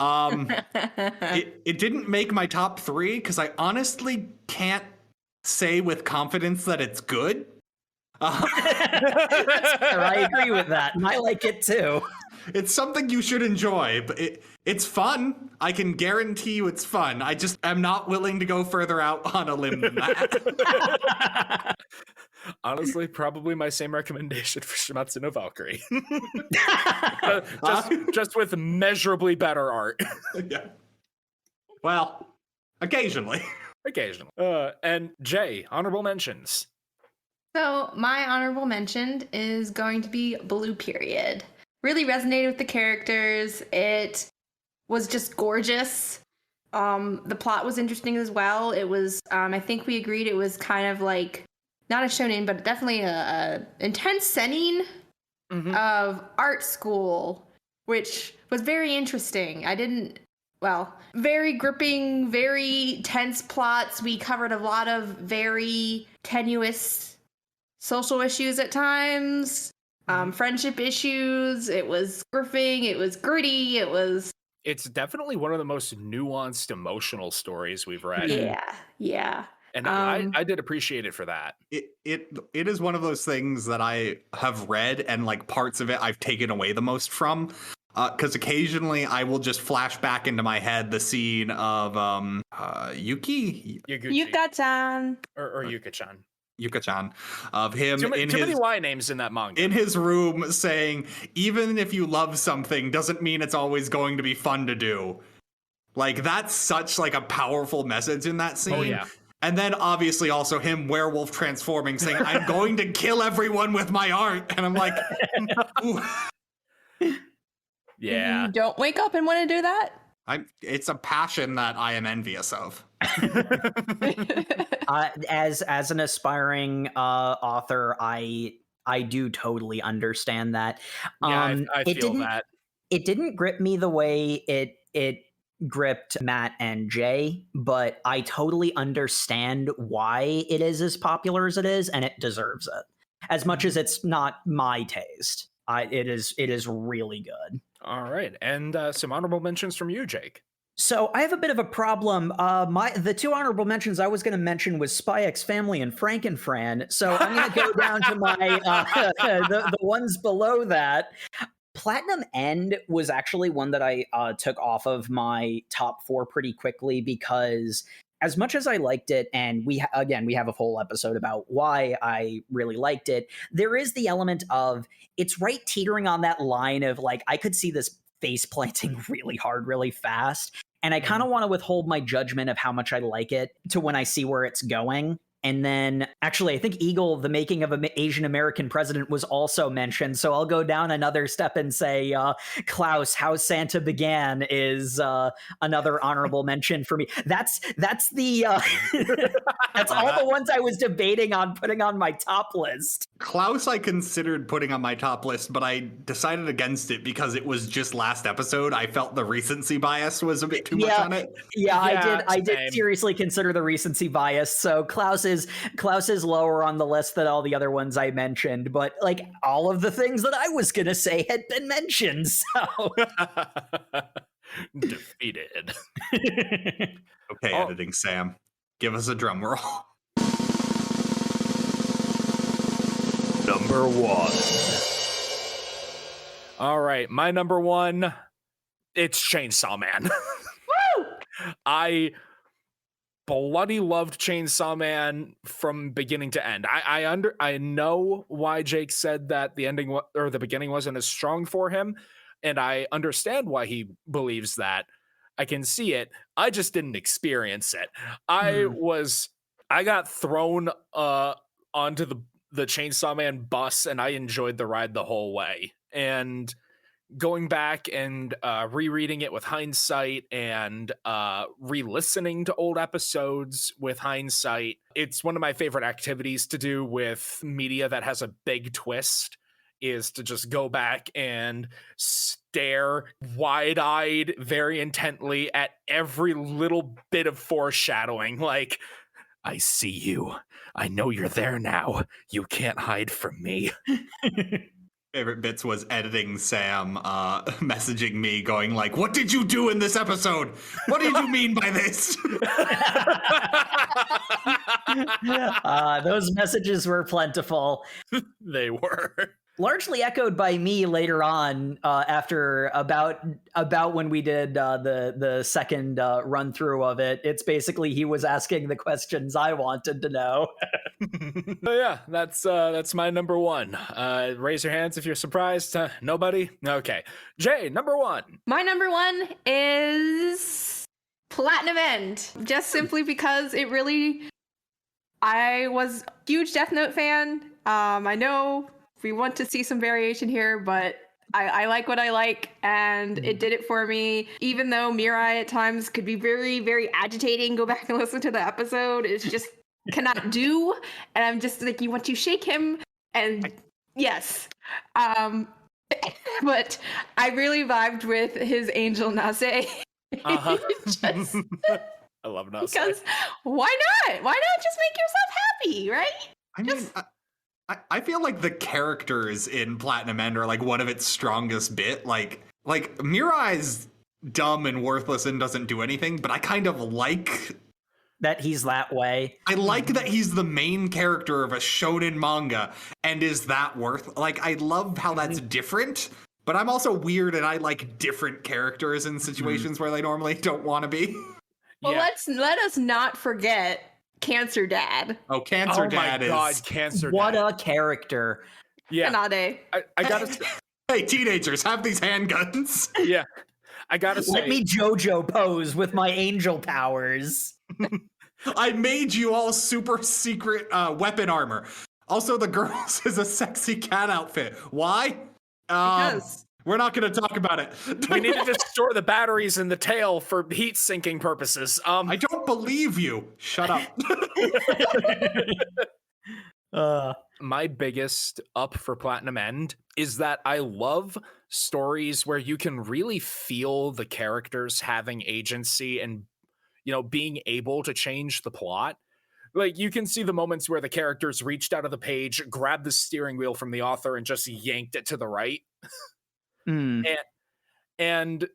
It didn't make my top 3 because I honestly can't say with confidence that it's good. I agree with that. I like it too. It's something you should enjoy, but it's fun. I can guarantee you it's fun. I just am not willing to go further out on a limb than that. Honestly, probably my same recommendation for Shimatsu no Valkyrie. just with measurably better art. Yeah. Well, occasionally. Occasionally. And Jay, honorable mentions. So my honorable mention is going to be Blue Period. Really resonated with the characters. It was just gorgeous. The plot was interesting as well. It was, I think we agreed it was kind of like, not a shonen, but definitely a intense setting of art school, which was very interesting. Very gripping, very tense plots. We covered a lot of very tenuous social issues at times, friendship issues. It was gripping, it was gritty, It's definitely one of the most nuanced emotional stories we've read. Yeah. And I did appreciate it for that. It is one of those things that I have read and like parts of it I've taken away the most from. Because occasionally I will just flash back into my head the scene of Yuki? Yuka-chan. Or Yuka-chan. Yuka-chan, of him too in many Y names in that manga. in his room saying, even if you love something doesn't mean it's always going to be fun to do. Like, that's such like a powerful message in that scene. Oh, yeah. And then obviously also him werewolf transforming, saying, I'm going to kill everyone with my art. And I'm like, yeah. You don't wake up and want to do that? it's a passion that I am envious of. As an aspiring author, I do totally understand that. Yeah, I feel that. It didn't grip me the way it gripped Matt and Jay, but I totally understand why it is as popular as it is, and it deserves it. As much as it's not my taste, it is really good. All right, and some honorable mentions from you, Jake. So I have a bit of a problem. The two honorable mentions I was going to mention was Spy X Family and Frankenfran. So I'm going to go down to my the ones below that. Platinum End was actually one that I took off of my top 4 pretty quickly because as much as I liked it, and we have a whole episode about why I really liked it, there is the element of it's right teetering on that line of like, I could see this face planting really hard, really fast. And I kind of want to withhold my judgment of how much I like it to when I see where it's going. And then, actually, I think Eagle, the making of an Asian American president, was also mentioned. So I'll go down another step and say Klaus, How Santa Began is another honorable mention for me. That's the that's all the ones I was debating on putting on my top list. Klaus I considered putting on my top list, but I decided against it because it was just last episode. I felt the recency bias was a bit too much on it. Yeah, I did seriously consider the recency bias. So Klaus is lower on the list than all the other ones I mentioned, but like all of the things that I was gonna say had been mentioned. So defeated. Okay, editing Sam, give us a drum roll. Number 1. All right, my number 1, it's Chainsaw Man. Woo! I bloody loved Chainsaw Man from beginning to end. I know why Jake said that the ending or the beginning wasn't as strong for him, and I understand why he believes that. I can see it. I just didn't experience it. I got thrown onto the Chainsaw Man bus, and I enjoyed the ride the whole way. And going back and rereading it with hindsight and re-listening to old episodes with hindsight, it's one of my favorite activities to do with media that has a big twist, is to just go back and stare wide-eyed very intently at every little bit of foreshadowing. Like, I see you. I know you're there now. You can't hide from me. Favorite bits was editing Sam messaging me going like, what did you do in this episode? What did you mean by this? Those messages were plentiful. They were. largely echoed by me later on after about when we did the second run through of it. It's basically he was asking the questions I wanted to know. So yeah, that's my number one. Raise your hands if you're surprised. Nobody? Okay. Jay, number one. My number one is Platinum End. Just simply because I was a huge Death Note fan. I know we want to see some variation here, but I like what I like, and it did it for me. Even though Mirai at times could be very, very agitating, go back and listen to the episode. It's just cannot do. And I'm just like, you want to shake him, and yes. But I really vibed with his Angel Nase. Uh-huh. Just I love Nase. because why not? Why not just make yourself happy, right? I mean, I feel like the characters in Platinum End are like one of its strongest bit. Like Mirai's dumb and worthless and doesn't do anything, but I kind of like That he's that way. I like that he's the main character of a shonen manga and is that worth. Like, I love how that's different, but I'm also weird and I like different characters in situations where they normally don't want to be. Well, Yeah. let us not forget Cancer Dad. Oh, Cancer Dad Oh my God, is. Cancer What Dad. a character. Yeah, Kanade. I gotta say, Hey, teenagers, have these handguns. yeah, I gotta say, Let me JoJo pose with my angel powers. I made you all super secret weapon armor. Also, the girls is a sexy cat outfit. Why? Because We're not going to talk about it. we need to just store the batteries in the tail for heat sinking purposes. I don't believe you. Shut up. My biggest up for Platinum End is that I love stories where you can really feel the characters having agency and, you know, being able to change the plot. Like, you can see the moments where the characters reached out of the page, grabbed the steering wheel from the author, and just yanked it to the right. Mm. And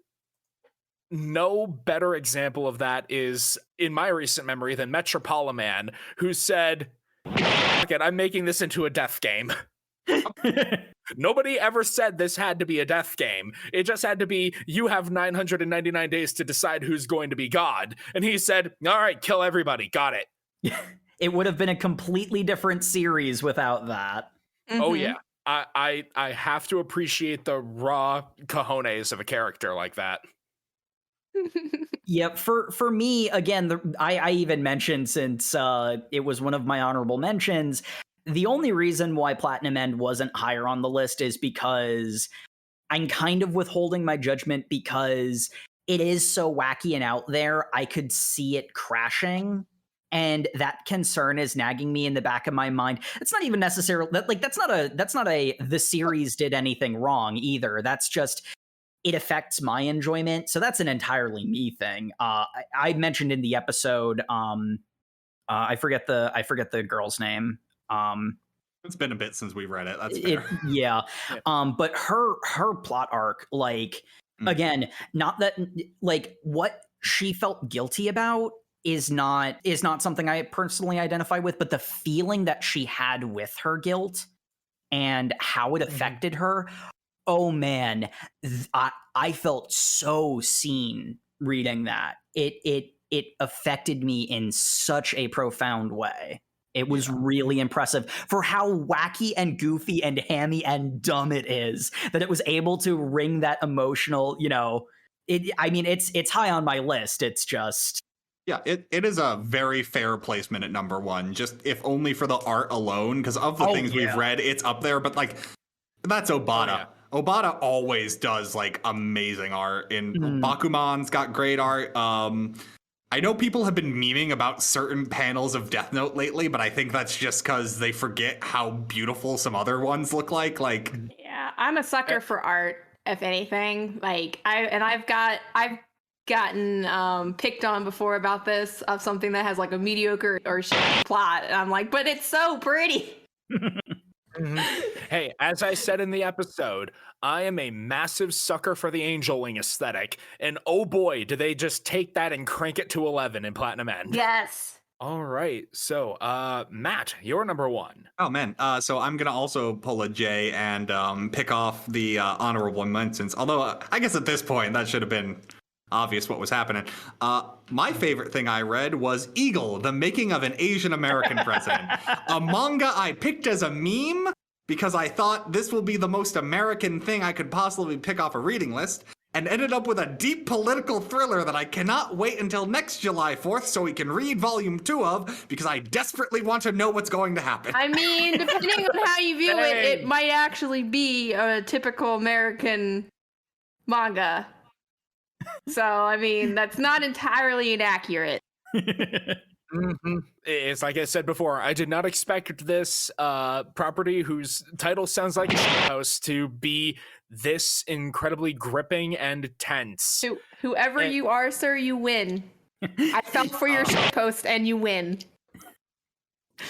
no better example of that is in my recent memory than Metropoliman, who said, "Fuck it, I'm making this into a death game." Nobody ever said this had to be a death game. It just had to be, you have 999 days to decide who's going to be God. And he said, all right, kill everybody. Got it. It would have been a completely different series without that. Oh, yeah. I have to appreciate the raw cojones of a character like that. Yep. For me, again, I even mentioned, since it was one of my honorable mentions, the only reason why Platinum End wasn't higher on the list is because I'm kind of withholding my judgment, because it is so wacky and out there. I could see it crashing. And that concern is nagging me in the back of my mind. It's not even necessarily that's not a the series did anything wrong either. That's just, it affects my enjoyment. So that's an entirely me thing. I mentioned in the episode, I forget the girl's name. It's been a bit since we've read it. That's fair. Yeah. But her plot arc, like, again, not that, like, what she felt guilty about is not something I personally identify with, but the feeling that she had with her guilt and how it affected her. Oh man, I felt so seen reading that. It affected me in such a profound way. It was really impressive for how wacky and goofy and hammy and dumb it is, that it was able to wring that emotional, you know, it's high on my list. It's just, Yeah, it is a very fair placement at number one, just if only for the art alone, because of the things we've read, it's up there, but like, that's Obata. Obata always does like amazing art, and Bakuman's got great art. I know people have been memeing about certain panels of Death Note lately, but I think that's just because they forget how beautiful some other ones look like. Like, Yeah, I'm a sucker for art, if anything. Like, I've gotten picked on before about this, of something that has like a mediocre or shit plot, and I'm like, but it's so pretty. Hey, as I said in the episode, I am a massive sucker for the angel wing aesthetic, and oh boy, do they just take that and crank it to 11 in Platinum End. Yes. All right. So, Matt, you're number one. Oh man, so I'm gonna also pull a J and pick off the honorable mentions. Although I guess at this point that should have been obvious what was happening. My favorite thing I read was Eagle: The Making of an Asian American President, a manga I picked as a meme because I thought this will be the most American thing I could possibly pick off a reading list. And ended up with a deep political thriller that I cannot wait until next July 4th so we can read volume 2 of, because I desperately want to know what's going to happen. I mean, depending on how you view it, it might actually be a typical American manga. So, I mean, that's not entirely inaccurate. Mm-hmm. It's like I said before, I did not expect this property, whose title sounds like it's supposed to be this incredibly gripping and tense. Whoever you are, sir, you win. I fell for your post and you win.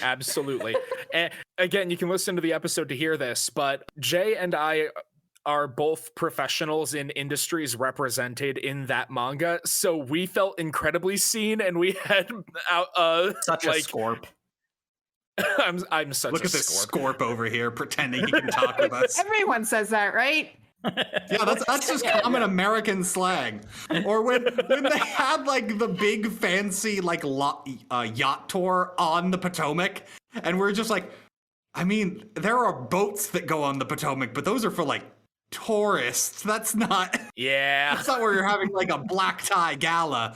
Absolutely. And again, you can listen to the episode to hear this, but Jay and I are both professionals in industries represented in that manga, so we felt incredibly seen, and we had such a scorp. I'm such Look a at this scorp over here pretending he can talk with us. Everyone says that, right? Yeah, that's just common American slang. Or when they had like the big fancy like yacht tour on the Potomac, and we're just like, I mean, there are boats that go on the Potomac, but those are for like tourists. That's not where you're having like a black tie gala.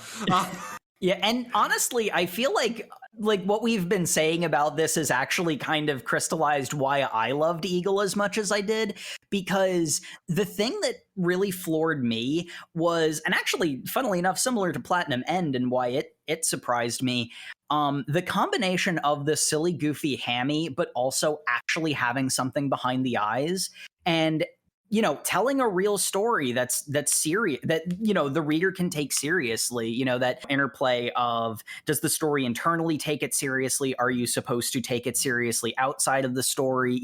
Yeah, and honestly, I feel like what we've been saying about this is actually kind of crystallized why I loved Eagle as much as I did, because the thing that really floored me was, and actually, funnily enough, similar to Platinum End and why it surprised me, the combination of the silly, goofy hammy, but also actually having something behind the eyes, and telling a real story that's serious, that, the reader can take seriously, that interplay of, does the story internally take it seriously? Are you supposed to take it seriously outside of the story?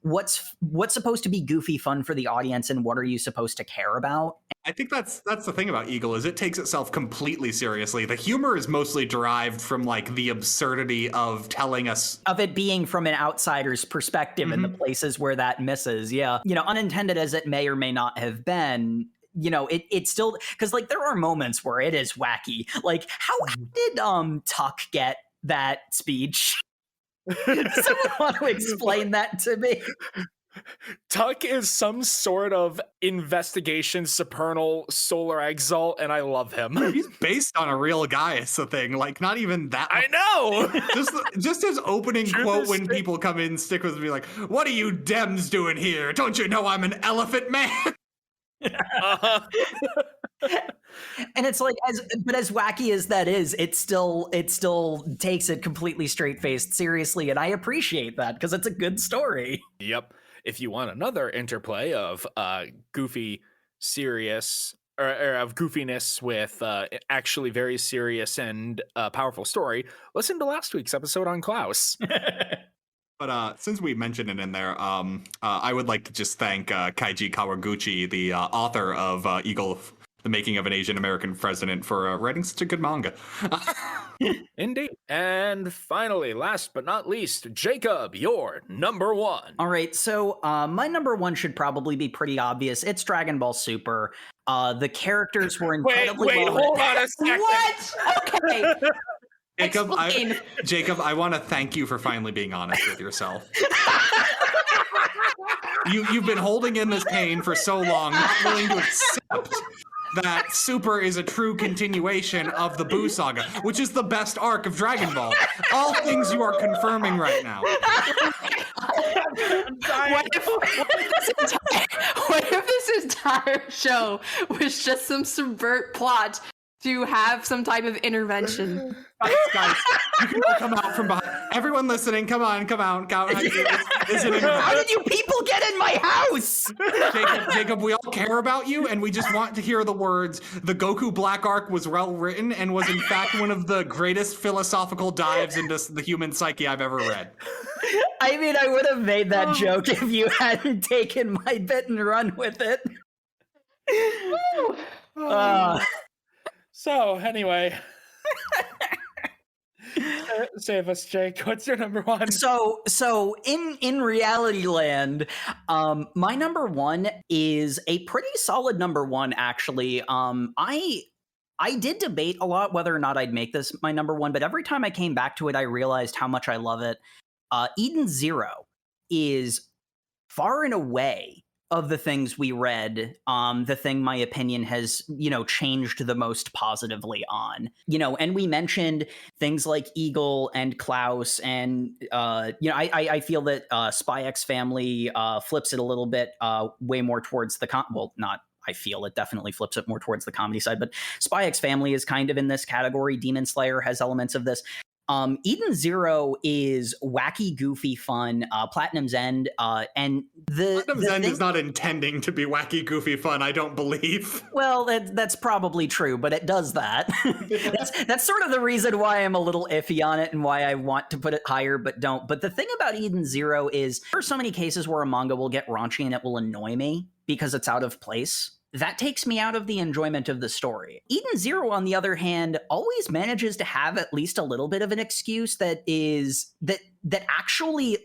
What's supposed to be goofy fun for the audience, and what are you supposed to care about? I think that's the thing about Eagle, is it takes itself completely seriously. The humor is mostly derived from like the absurdity of telling us, of it being from an outsider's perspective, and the places where that misses. Yeah. Unintended as it may or may not have been, it still, because like there are moments where it is wacky. Like how did Tuck get that speech? Does someone want to explain that to me? Tuck is some sort of investigation supernal solar exalt, and I love him. He's based on a real guy, is the thing. Like, not even that. I know! just his opening quote when people come in, stick with me like, "What are you Dems doing here? Don't you know I'm an elephant man?" And it's like, as wacky as that is, it still takes it completely straight-faced seriously, and I appreciate that because it's a good story. Yep. If you want another interplay of goofy, serious, or of goofiness with actually very serious and powerful story, listen to last week's episode on Klaus. But since we mentioned it in there, I would like to just thank Kaiji Kawaguchi, the author of Eagle: The Making of an Asian American President, for writing such a good manga. Indeed. And finally, last but not least, Jacob, your number one. All right, so my number one should probably be pretty obvious. It's Dragon Ball Super. The characters were incredibly Wait, hold on a second. What? Okay. Jacob, I want to thank you for finally being honest with yourself. You've been holding in this pain for so long, not willing to accept that Super is a true continuation of the Buu Saga, which is the best arc of Dragon Ball. All things you are confirming right now. What if this entire show was just some subvert plot to have some type of intervention? Guys, you can all come out from behind. Everyone listening, come on, come out. How did you people get in my house? Jacob, we all care about you, and we just want to hear the words, "The Goku Black Arc was well written and was in fact one of the greatest philosophical dives into the human psyche I've ever read." I mean, I would have made that joke if you hadn't taken my bit and run with it. So, anyway... Save us, Jake. What's your number one? So in reality land, my number one is a pretty solid number one, actually. I did debate a lot whether or not I'd make this my number one, but every time I came back to it, I realized how much I love it. Eden Zero is far and away of the things we read, the thing my opinion has, changed the most positively on. And we mentioned things like Eagle and Klaus, and I feel that Spy X Family flips it a little bit way more towards the not I feel it definitely flips it more towards the comedy side, but Spy X Family is kind of in this category. Demon Slayer has elements of this. Eden Zero is wacky, goofy fun. Platinum's End, and Platinum's End is not intending to be wacky, goofy fun, I don't believe. Well, that's probably true, but it does that. that's sort of the reason why I'm a little iffy on it and why I want to put it higher, but don't. But the thing about Eden Zero is there are so many cases where a manga will get raunchy and it will annoy me because it's out of place. That takes me out of the enjoyment of the story. Eden Zero, on the other hand, always manages to have at least a little bit of an excuse that actually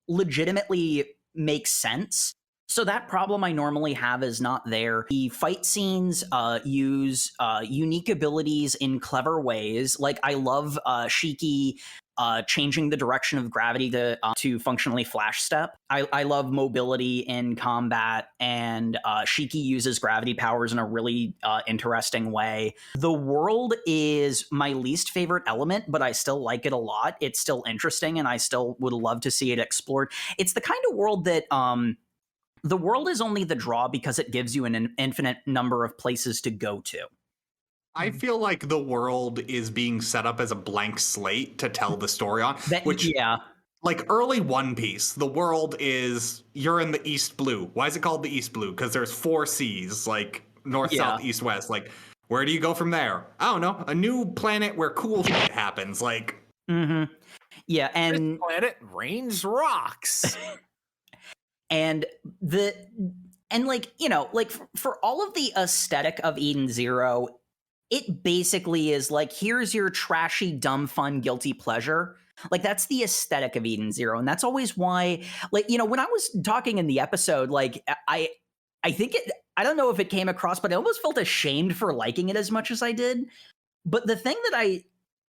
legitimately makes sense. So that problem I normally have is not there. The fight scenes use unique abilities in clever ways. Like, I love Shiki changing the direction of gravity to functionally flash step. I love mobility in combat, and Shiki uses gravity powers in a really interesting way. The world is my least favorite element, but I still like it a lot. It's still interesting, and I still would love to see it explored. It's the kind of world that the world is only the draw because it gives you an infinite number of places to go to. I feel like the world is being set up as a blank slate to tell the story on. Like early One Piece, the world is, you're in the East Blue. Why is it called the East Blue? Because there's 4 seas, like north, south, east, west. Like, where do you go from there? I don't know. A new planet where cool shit happens. Like, yeah, and this planet rains rocks. For all of the aesthetic of Eden Zero, it basically is like, here's your trashy, dumb, fun, guilty pleasure. Like, that's the aesthetic of Eden Zero. And that's always why, when I was talking in the episode, I don't know if it came across, but I almost felt ashamed for liking it as much as I did. But the thing that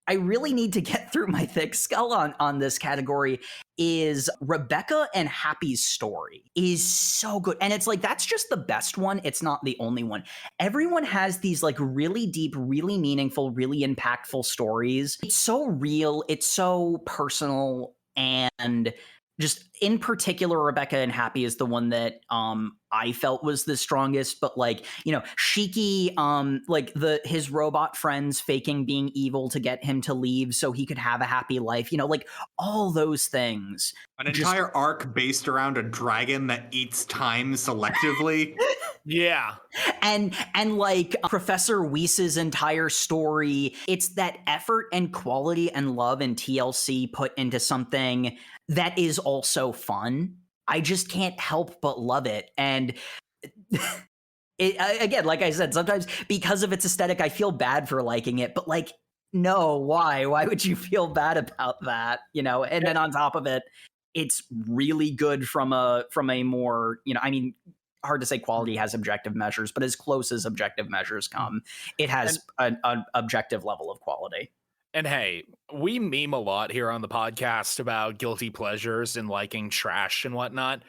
I really need to get through my thick skull on this category is Rebecca and Happy's story is so good. And it's like, that's just the best one. It's not the only one. Everyone has these really deep, really meaningful, really impactful stories. It's so real. It's so personal. And just in particular, Rebecca and Happy is the one that I felt was the strongest. But Shiki, his robot friends faking being evil to get him to leave so he could have a happy life. All those things. An entire arc based around a dragon that eats time selectively. Yeah. And Professor Whise's entire story, it's that effort and quality and love and TLC put into something that is also fun. I just can't help but love it. And again, like I said, sometimes because of its aesthetic, I feel bad for liking it, but no, why? Why would you feel bad about that? And then on top of it, it's really good from a more, hard to say quality has objective measures, but as close as objective measures come, it has an objective level of quality. And hey, we meme a lot here on the podcast about guilty pleasures and liking trash and whatnot.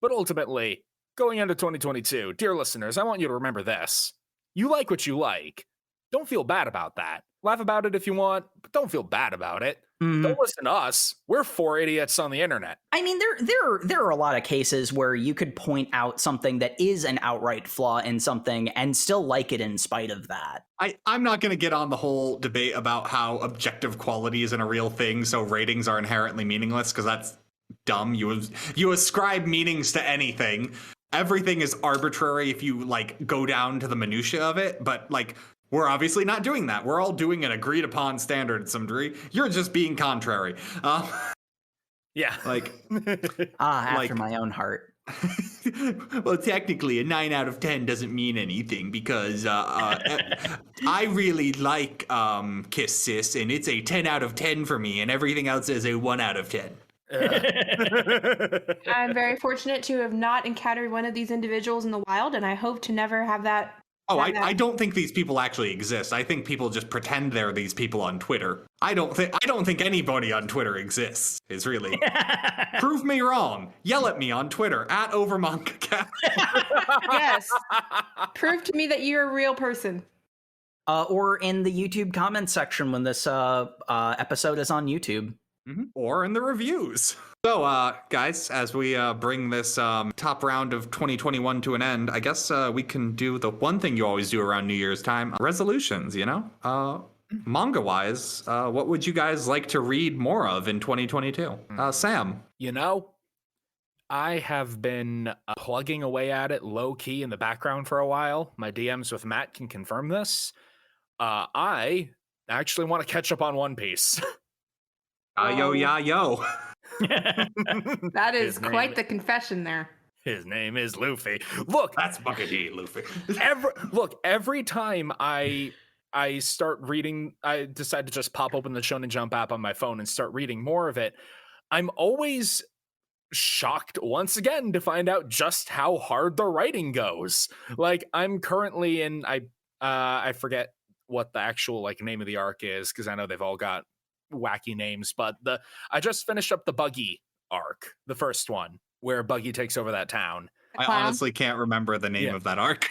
But ultimately, going into 2022, dear listeners, I want you to remember this. You like what you like. Don't feel bad about that. Laugh about it if you want, but don't feel bad about it. Don't listen to us. We're 4 idiots on the internet. I mean, there are a lot of cases where you could point out something that is an outright flaw in something and still like it in spite of that. I'm not going to get on the whole debate about how objective quality isn't a real thing, so ratings are inherently meaningless, because that's dumb. You ascribe meanings to anything. Everything is arbitrary if you go down to the minutia of it, but we're obviously not doing that. We're all doing an agreed upon standard to some degree. You're just being contrary. Yeah. after my own heart. Well, technically, a 9 out of 10 doesn't mean anything because I really like Kiss Sis, and it's a 10 out of 10 for me, and everything else is a 1 out of 10. I'm very fortunate to have not encountered one of these individuals in the wild, and I hope to never have that. Oh, I don't think these people actually exist. I think people just pretend they're these people on Twitter. I don't think anybody on Twitter exists. Is really prove me wrong. Yell at me on Twitter at OverMangaCast. Yes. Prove to me that you're a real person. Or in the YouTube comment section when this episode is on YouTube. Mm-hmm. Or in the reviews. So, guys, as we bring this top round of 2021 to an end, I guess we can do the one thing you always do around New Year's time, resolutions, you know? Manga-wise, what would you guys like to read more of in 2022? Sam? You know, I have been plugging away at it low-key in the background for a while. My DMs with Matt can confirm this. I actually want to catch up on One Piece. Yo. That is quite the confession there. His name is Luffy. Look, that's Bucket D, Luffy. every time I start reading, I decide to just pop open the Shonen Jump app on my phone and start reading more of it. I'm always shocked once again to find out just how hard the writing goes. Like, I'm currently in, I forget what the actual like name of the arc is because I know they've all got wacky names, but I just finished up the Buggy arc, the first one where Buggy takes over that town. I honestly can't remember the name of that arc.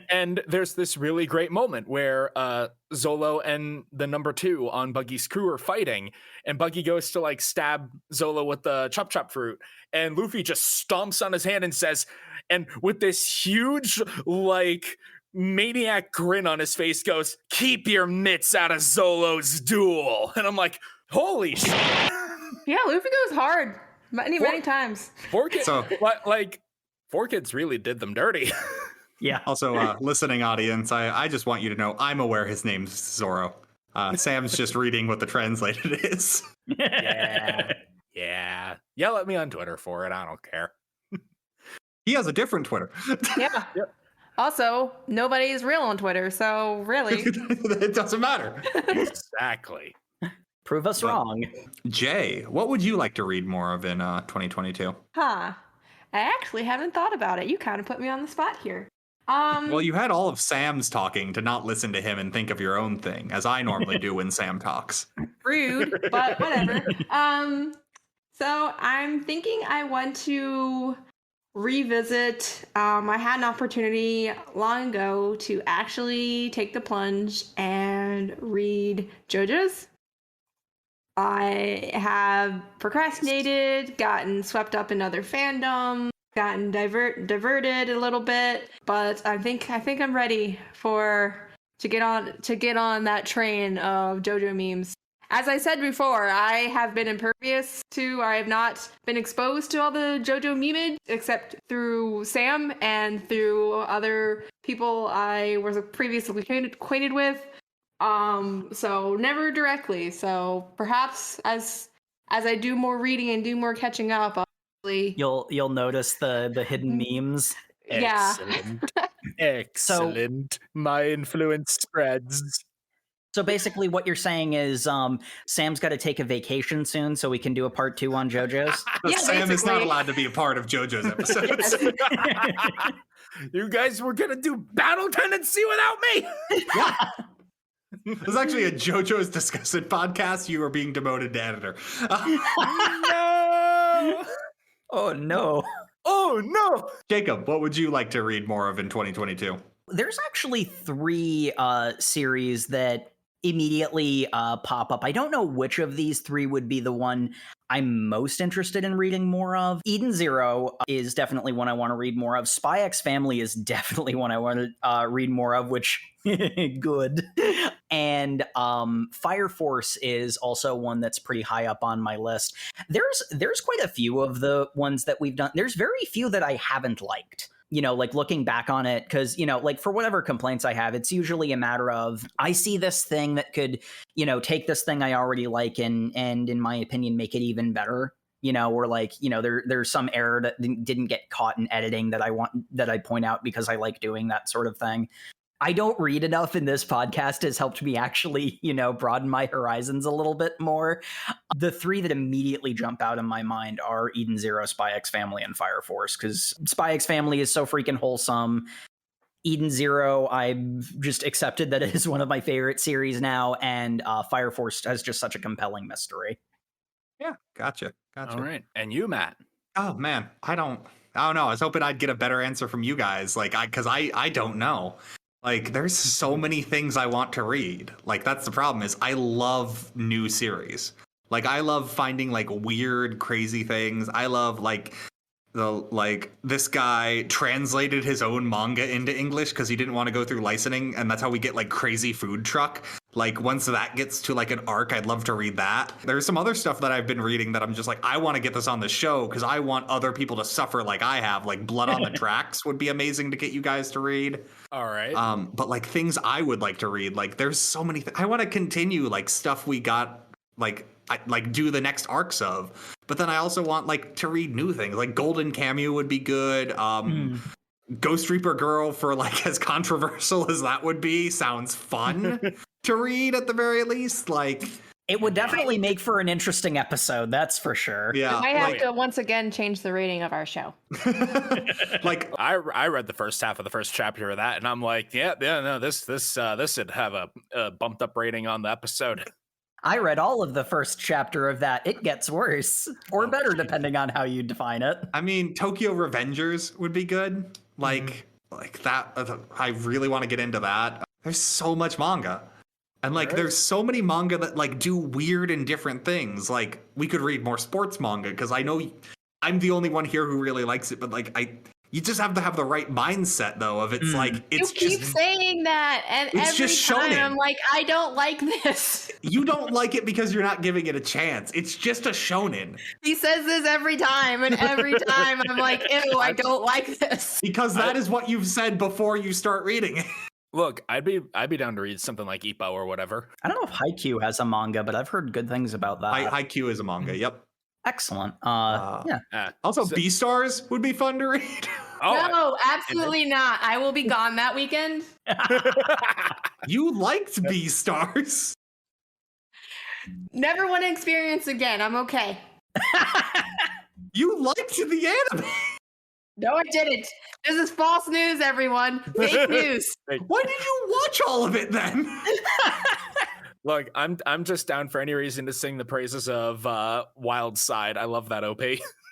and there's this really great moment where Zolo and the number 2 on Buggy's crew are fighting, and Buggy goes to like stab Zolo with the chop fruit, and Luffy just stomps on his hand and says, and with this huge like maniac grin on his face goes, "Keep your mitts out of Zolo's duel." And I'm like, holy shit. Yeah, Luffy goes hard many times. 4Kids really did them dirty. Yeah. Also, listening audience, I just want you to know I'm aware his name's Zoro. Sam's just reading what the translated is. Yeah. Yell at me on Twitter for it. I don't care. He has a different Twitter. Yeah. Yep. Also, nobody is real on Twitter, so really. It doesn't matter. Exactly. Prove us wrong. Jay, what would you like to read more of in 2022? I actually haven't thought about it. You kind of put me on the spot here. Well, you had all of Sam's talking to not listen to him and think of your own thing, as I normally do when Sam talks. Rude, but whatever. So I'm thinking I want to revisit. I had an opportunity long ago to actually take the plunge and read JoJo's. I have procrastinated, gotten swept up in other fandom, gotten diverted a little bit, but I think I'm ready to get on that train of JoJo memes. As I said before, I have been impervious to, I have not been exposed to all the JoJo memeage except through Sam and through other people I was previously acquainted with. So never directly. So perhaps as I do more reading and do more catching up, you'll notice the hidden memes. Yeah. Excellent. My influence spreads. So basically what you're saying is Sam's got to take a vacation soon so we can do a part 2 on JoJo's. Yeah, Sam is not allowed to be a part of JoJo's episodes. Yes. You guys were going to do Battle Tendency without me? Yeah. It was actually a JoJo's Discussed podcast. You were being demoted to editor. No! Oh, no. Oh, no! Jacob, what would you like to read more of in 2022? There's actually 3 series that immediately pop up. I don't know which of these 3 would be the one I'm most interested in reading more of. Eden Zero is definitely one I want to read more of. Spy X Family is definitely one I want to read more of, which good. And Fire Force is also one that's pretty high up on my list. There's quite a few of the ones that we've done. There's very few that I haven't liked. You know, like looking back on it, because, you know, like for whatever complaints I have, it's usually a matter of I see this thing that could, you know, take this thing I already like and in my opinion, make it even better. or like, there's some error that didn't get caught in editing that I point out because I like doing that sort of thing. I don't read enough, and this podcast has helped me actually, broaden my horizons a little bit more. The three that immediately jump out in my mind are Eden Zero, Spy X Family, and Fire Force, because Spy X Family is so freaking wholesome. Eden Zero, I've just accepted that it is one of my favorite series now, and Fire Force has just such a compelling mystery. Yeah, gotcha. All right, and you, Matt? Oh man, I don't know. I was hoping I'd get a better answer from you guys, because I don't know. Like, there's so many things I want to read. Like, that's the problem, is I love new series. Like, I love finding like weird, crazy things. I love this guy translated his own manga into English because he didn't want to go through licensing, and that's how we get like Crazy Food Truck. Like, once that gets to like an arc, I'd love to read that. There's some other stuff that I've been reading that I'm just like, I want to get this on the show because I want other people to suffer like I have. Like, Blood on the Tracks would be amazing to get you guys to read. All right. But like things I would like to read, like there's so many I want to continue like stuff we got like do the next arcs of, but then I also want like to read new things. Like Golden Cameo would be good. Ghost Reaper Girl, for like as controversial as that would be, sounds fun to read at the very least. Like, it would definitely make for an interesting episode, that's for sure. Yeah, I have to once again change the rating of our show. Like, I read the first half of the first chapter of that, and I'm like, no, this should have a bumped up rating on the episode. I read all of the first chapter of that. It gets worse or better depending on how you define it. I mean, Tokyo Revengers would be good. Like that. I really want to get into that. There's so much manga. And like, there's so many manga that like do weird and different things. Like, we could read more sports manga because I know I'm the only one here who really likes it. But like, you just have to have the right mindset though. Of it's like it's you keep saying that, and every just time shonen. I'm like, I don't like this. You don't like it because you're not giving it a chance. It's just a shonen. He says this every time, and every time I'm like, ew, I don't like this. Because that is what you've said before you start reading it. Look, I'd be down to read something like Ippo or whatever. I don't know if Haikyuu has a manga, but I've heard good things about that. Haikyuu is a manga. Yep. Excellent. Also, Beastars would be fun to read. No, absolutely not. I will be gone that weekend. You liked Beastars. Never want to experience again. I'm okay. You liked the anime. No, I didn't. This is false news, everyone. Fake news. Why did you watch all of it then? Look, I'm just down for any reason to sing the praises of Wild Side. I love that OP.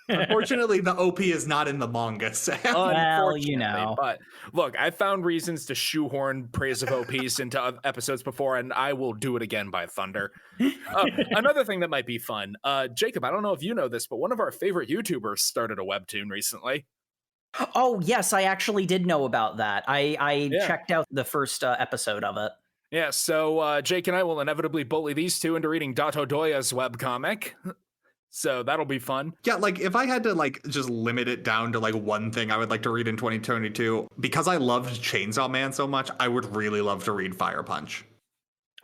Unfortunately, the OP is not in the manga. Sam. Well, But look, I found reasons to shoehorn praise of OPs into episodes before, and I will do it again by thunder. Another thing that might be fun, Jacob, I don't know if you know this, but one of our favorite YouTubers started a webtoon recently. Oh, yes, I actually did know about that. I checked out the first episode of it. Yeah, so Jake and I will inevitably bully these two into reading Dato Doya's webcomic. So that'll be fun. Yeah, like if I had to like just limit it down to like one thing I would like to read in 2022, because I loved Chainsaw Man so much, I would really love to read Fire Punch.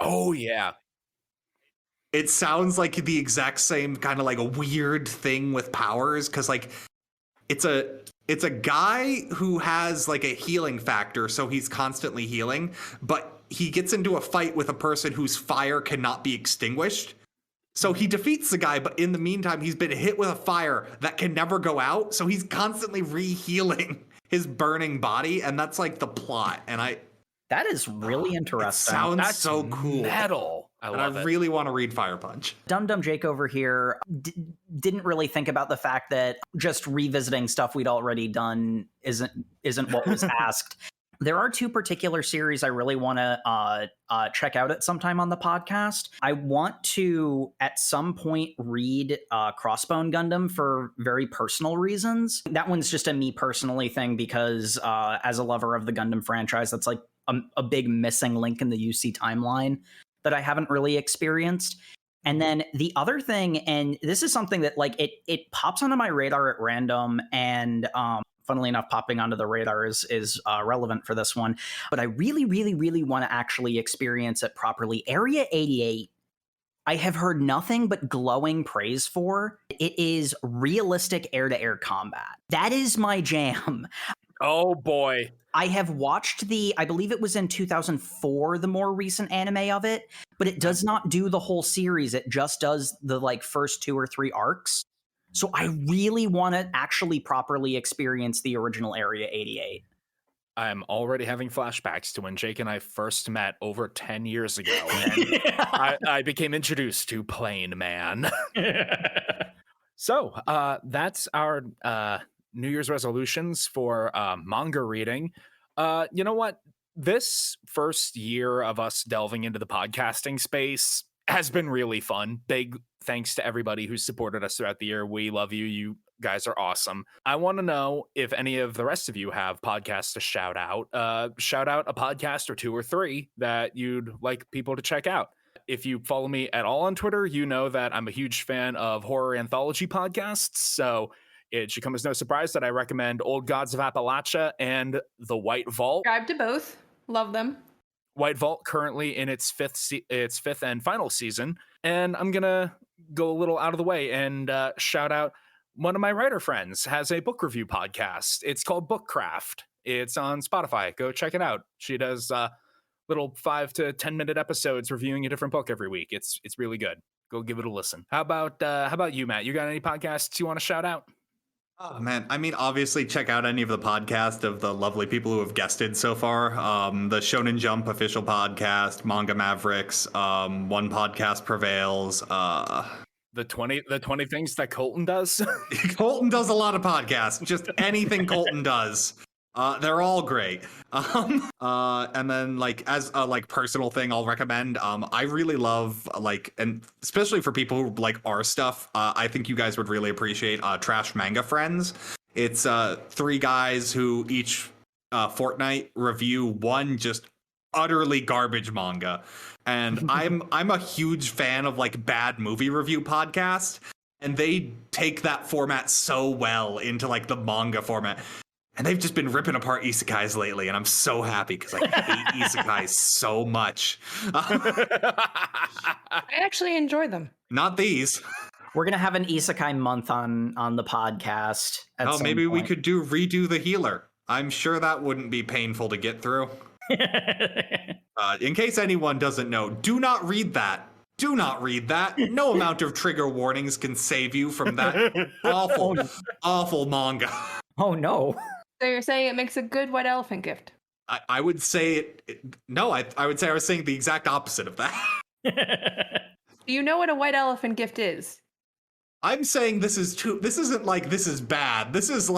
Oh, yeah. It sounds like the exact same kind of like a weird thing with powers, because like it's a guy who has like a healing factor, so he's constantly healing, but he gets into a fight with a person whose fire cannot be extinguished. So he defeats the guy, but in the meantime, he's been hit with a fire that can never go out. So he's constantly re-healing his burning body, and that's like the plot. And that is really interesting. It sounds That's so cool. Metal. I love I it. really want to read Fire Punch. Dum Jake over here didn't really think about the fact that just revisiting stuff we'd already done isn't what was asked. There are two particular series I really want to check out at some time on the podcast. I want to, at some point, read Crossbone Gundam for very personal reasons. That one's just a me personally thing because as a lover of the Gundam franchise, that's like a big missing link in the UC timeline that I haven't really experienced. And then the other thing, and this is something that like it pops onto my radar at random, and funnily enough, popping onto the radar is relevant for this one. But I really, really, really want to actually experience it properly. Area 88 I have heard nothing but glowing praise for. It is realistic air-to-air combat. That is my jam. Oh boy. I have watched I believe it was in 2004, the more recent anime of it, but it does not do the whole series. It just does the first 2 or 3 arcs. So I really want to actually properly experience the original Area 88. I'm already having flashbacks to when Jake and I first met over 10 years ago, and I became introduced to Plain Man. So that's our New Year's resolutions for manga reading. You know what? This first year of us delving into the podcasting space has been really fun. Big thanks to everybody who supported us throughout the year. We love you. You guys are awesome. I want to know if any of the rest of you have podcasts to shout out. Shout out a podcast or 2 or 3 that you'd like people to check out. If you follow me at all on Twitter, you know that I'm a huge fan of horror anthology podcasts. So it should come as no surprise that I recommend Old Gods of Appalachia and The White Vault. Subscribe to both. Love them. White Vault currently in its fifth and final season. And I'm going to go a little out of the way and shout out one of my writer friends has a book review podcast. It's called Bookcraft. It's on Spotify. Go check it out. She does little 5 to 10 minute episodes reviewing a different book every week. It's really good. Go give it a listen. How about you, Matt? You got any podcasts you want to shout out? Oh man, I mean, obviously check out any of the podcasts of the lovely people who have guested so far. The Shonen Jump official podcast, Manga Mavericks, One Podcast Prevails. The 20 things that Colton does. Colton does a lot of podcasts. Just anything Colton does. They're all great. And then as a personal thing I'll recommend, I really love and especially for people who like our stuff, I think you guys would really appreciate Trash Manga Friends. It's 3 guys who each fortnight review one just utterly garbage manga. And I'm a huge fan of bad movie review podcasts, and they take that format so well into the manga format. And they've just been ripping apart isekais lately, and I'm so happy because I hate isekais so much. I actually enjoy them. Not these. We're going to have an isekai month on the podcast. Maybe we could redo the healer. I'm sure that wouldn't be painful to get through. In case anyone doesn't know, do not read that. Do not read that. No amount of trigger warnings can save you from that awful, awful manga. Oh, no. So you're saying it makes a good white elephant gift? I would say no, I would say I was saying the exact opposite of that. Do you know what a white elephant gift is? I'm saying this is too. This isn't this is bad. This is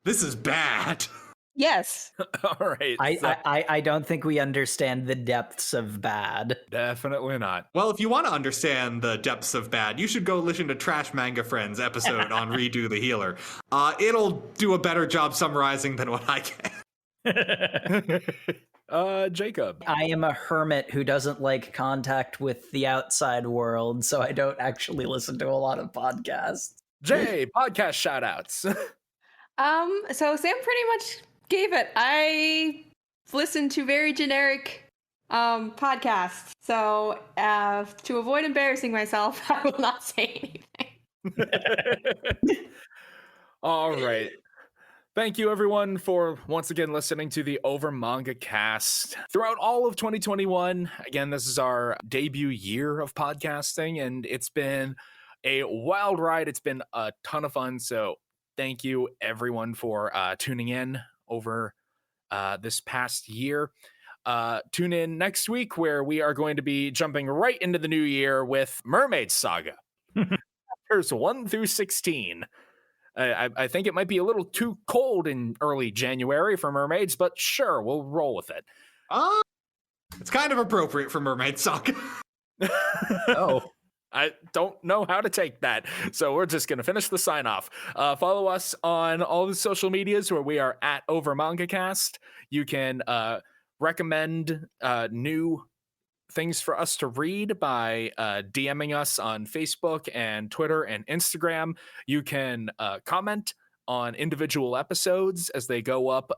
this is bad. Yes. All right. I don't think we understand the depths of bad. Definitely not. Well, if you want to understand the depths of bad, you should go listen to Trash Manga Friends episode on Redo the Healer. It'll do a better job summarizing than what I can. Jacob. I am a hermit who doesn't like contact with the outside world, so I don't actually listen to a lot of podcasts. Jay, podcast shout outs. So Sam pretty much gave it. I listened to very generic podcasts. So to avoid embarrassing myself, I will not say anything. All right. Thank you, everyone, for once again listening to the OverMangaCast. Throughout all of 2021, again, this is our debut year of podcasting, and it's been a wild ride. It's been a ton of fun. So thank you, everyone, for tuning in over this past year. Tune in next week, where we are going to be jumping right into the new year with Mermaid Saga. Chapters 1 through 16. I think it might be a little too cold in early January for mermaids, but sure, we'll roll with it. It's kind of appropriate for Mermaid Saga. Oh. I don't know how to take that, so we're just going to finish the sign-off. Follow us on all the social medias where we are at OverMangaCast. You can recommend new things for us to read by DMing us on Facebook and Twitter and Instagram. You can comment on individual episodes as they go up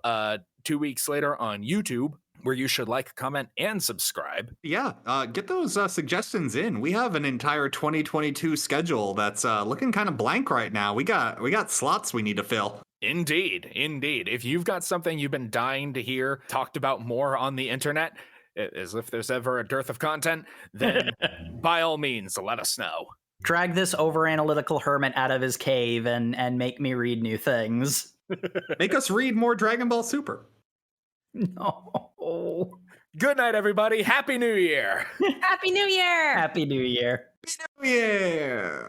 2 weeks later on YouTube. where you should like, comment, and subscribe. Yeah, get those suggestions in. We have an entire 2022 schedule that's looking kind of blank right now. We got slots we need to fill. Indeed. If you've got something you've been dying to hear talked about more on the internet, as if there's ever a dearth of content, then by all means, let us know. Drag this over-analytical hermit out of his cave and make me read new things. Make us read more Dragon Ball Super. No. Good night, everybody. Happy New Year. Happy New Year! Happy New Year. Yeah.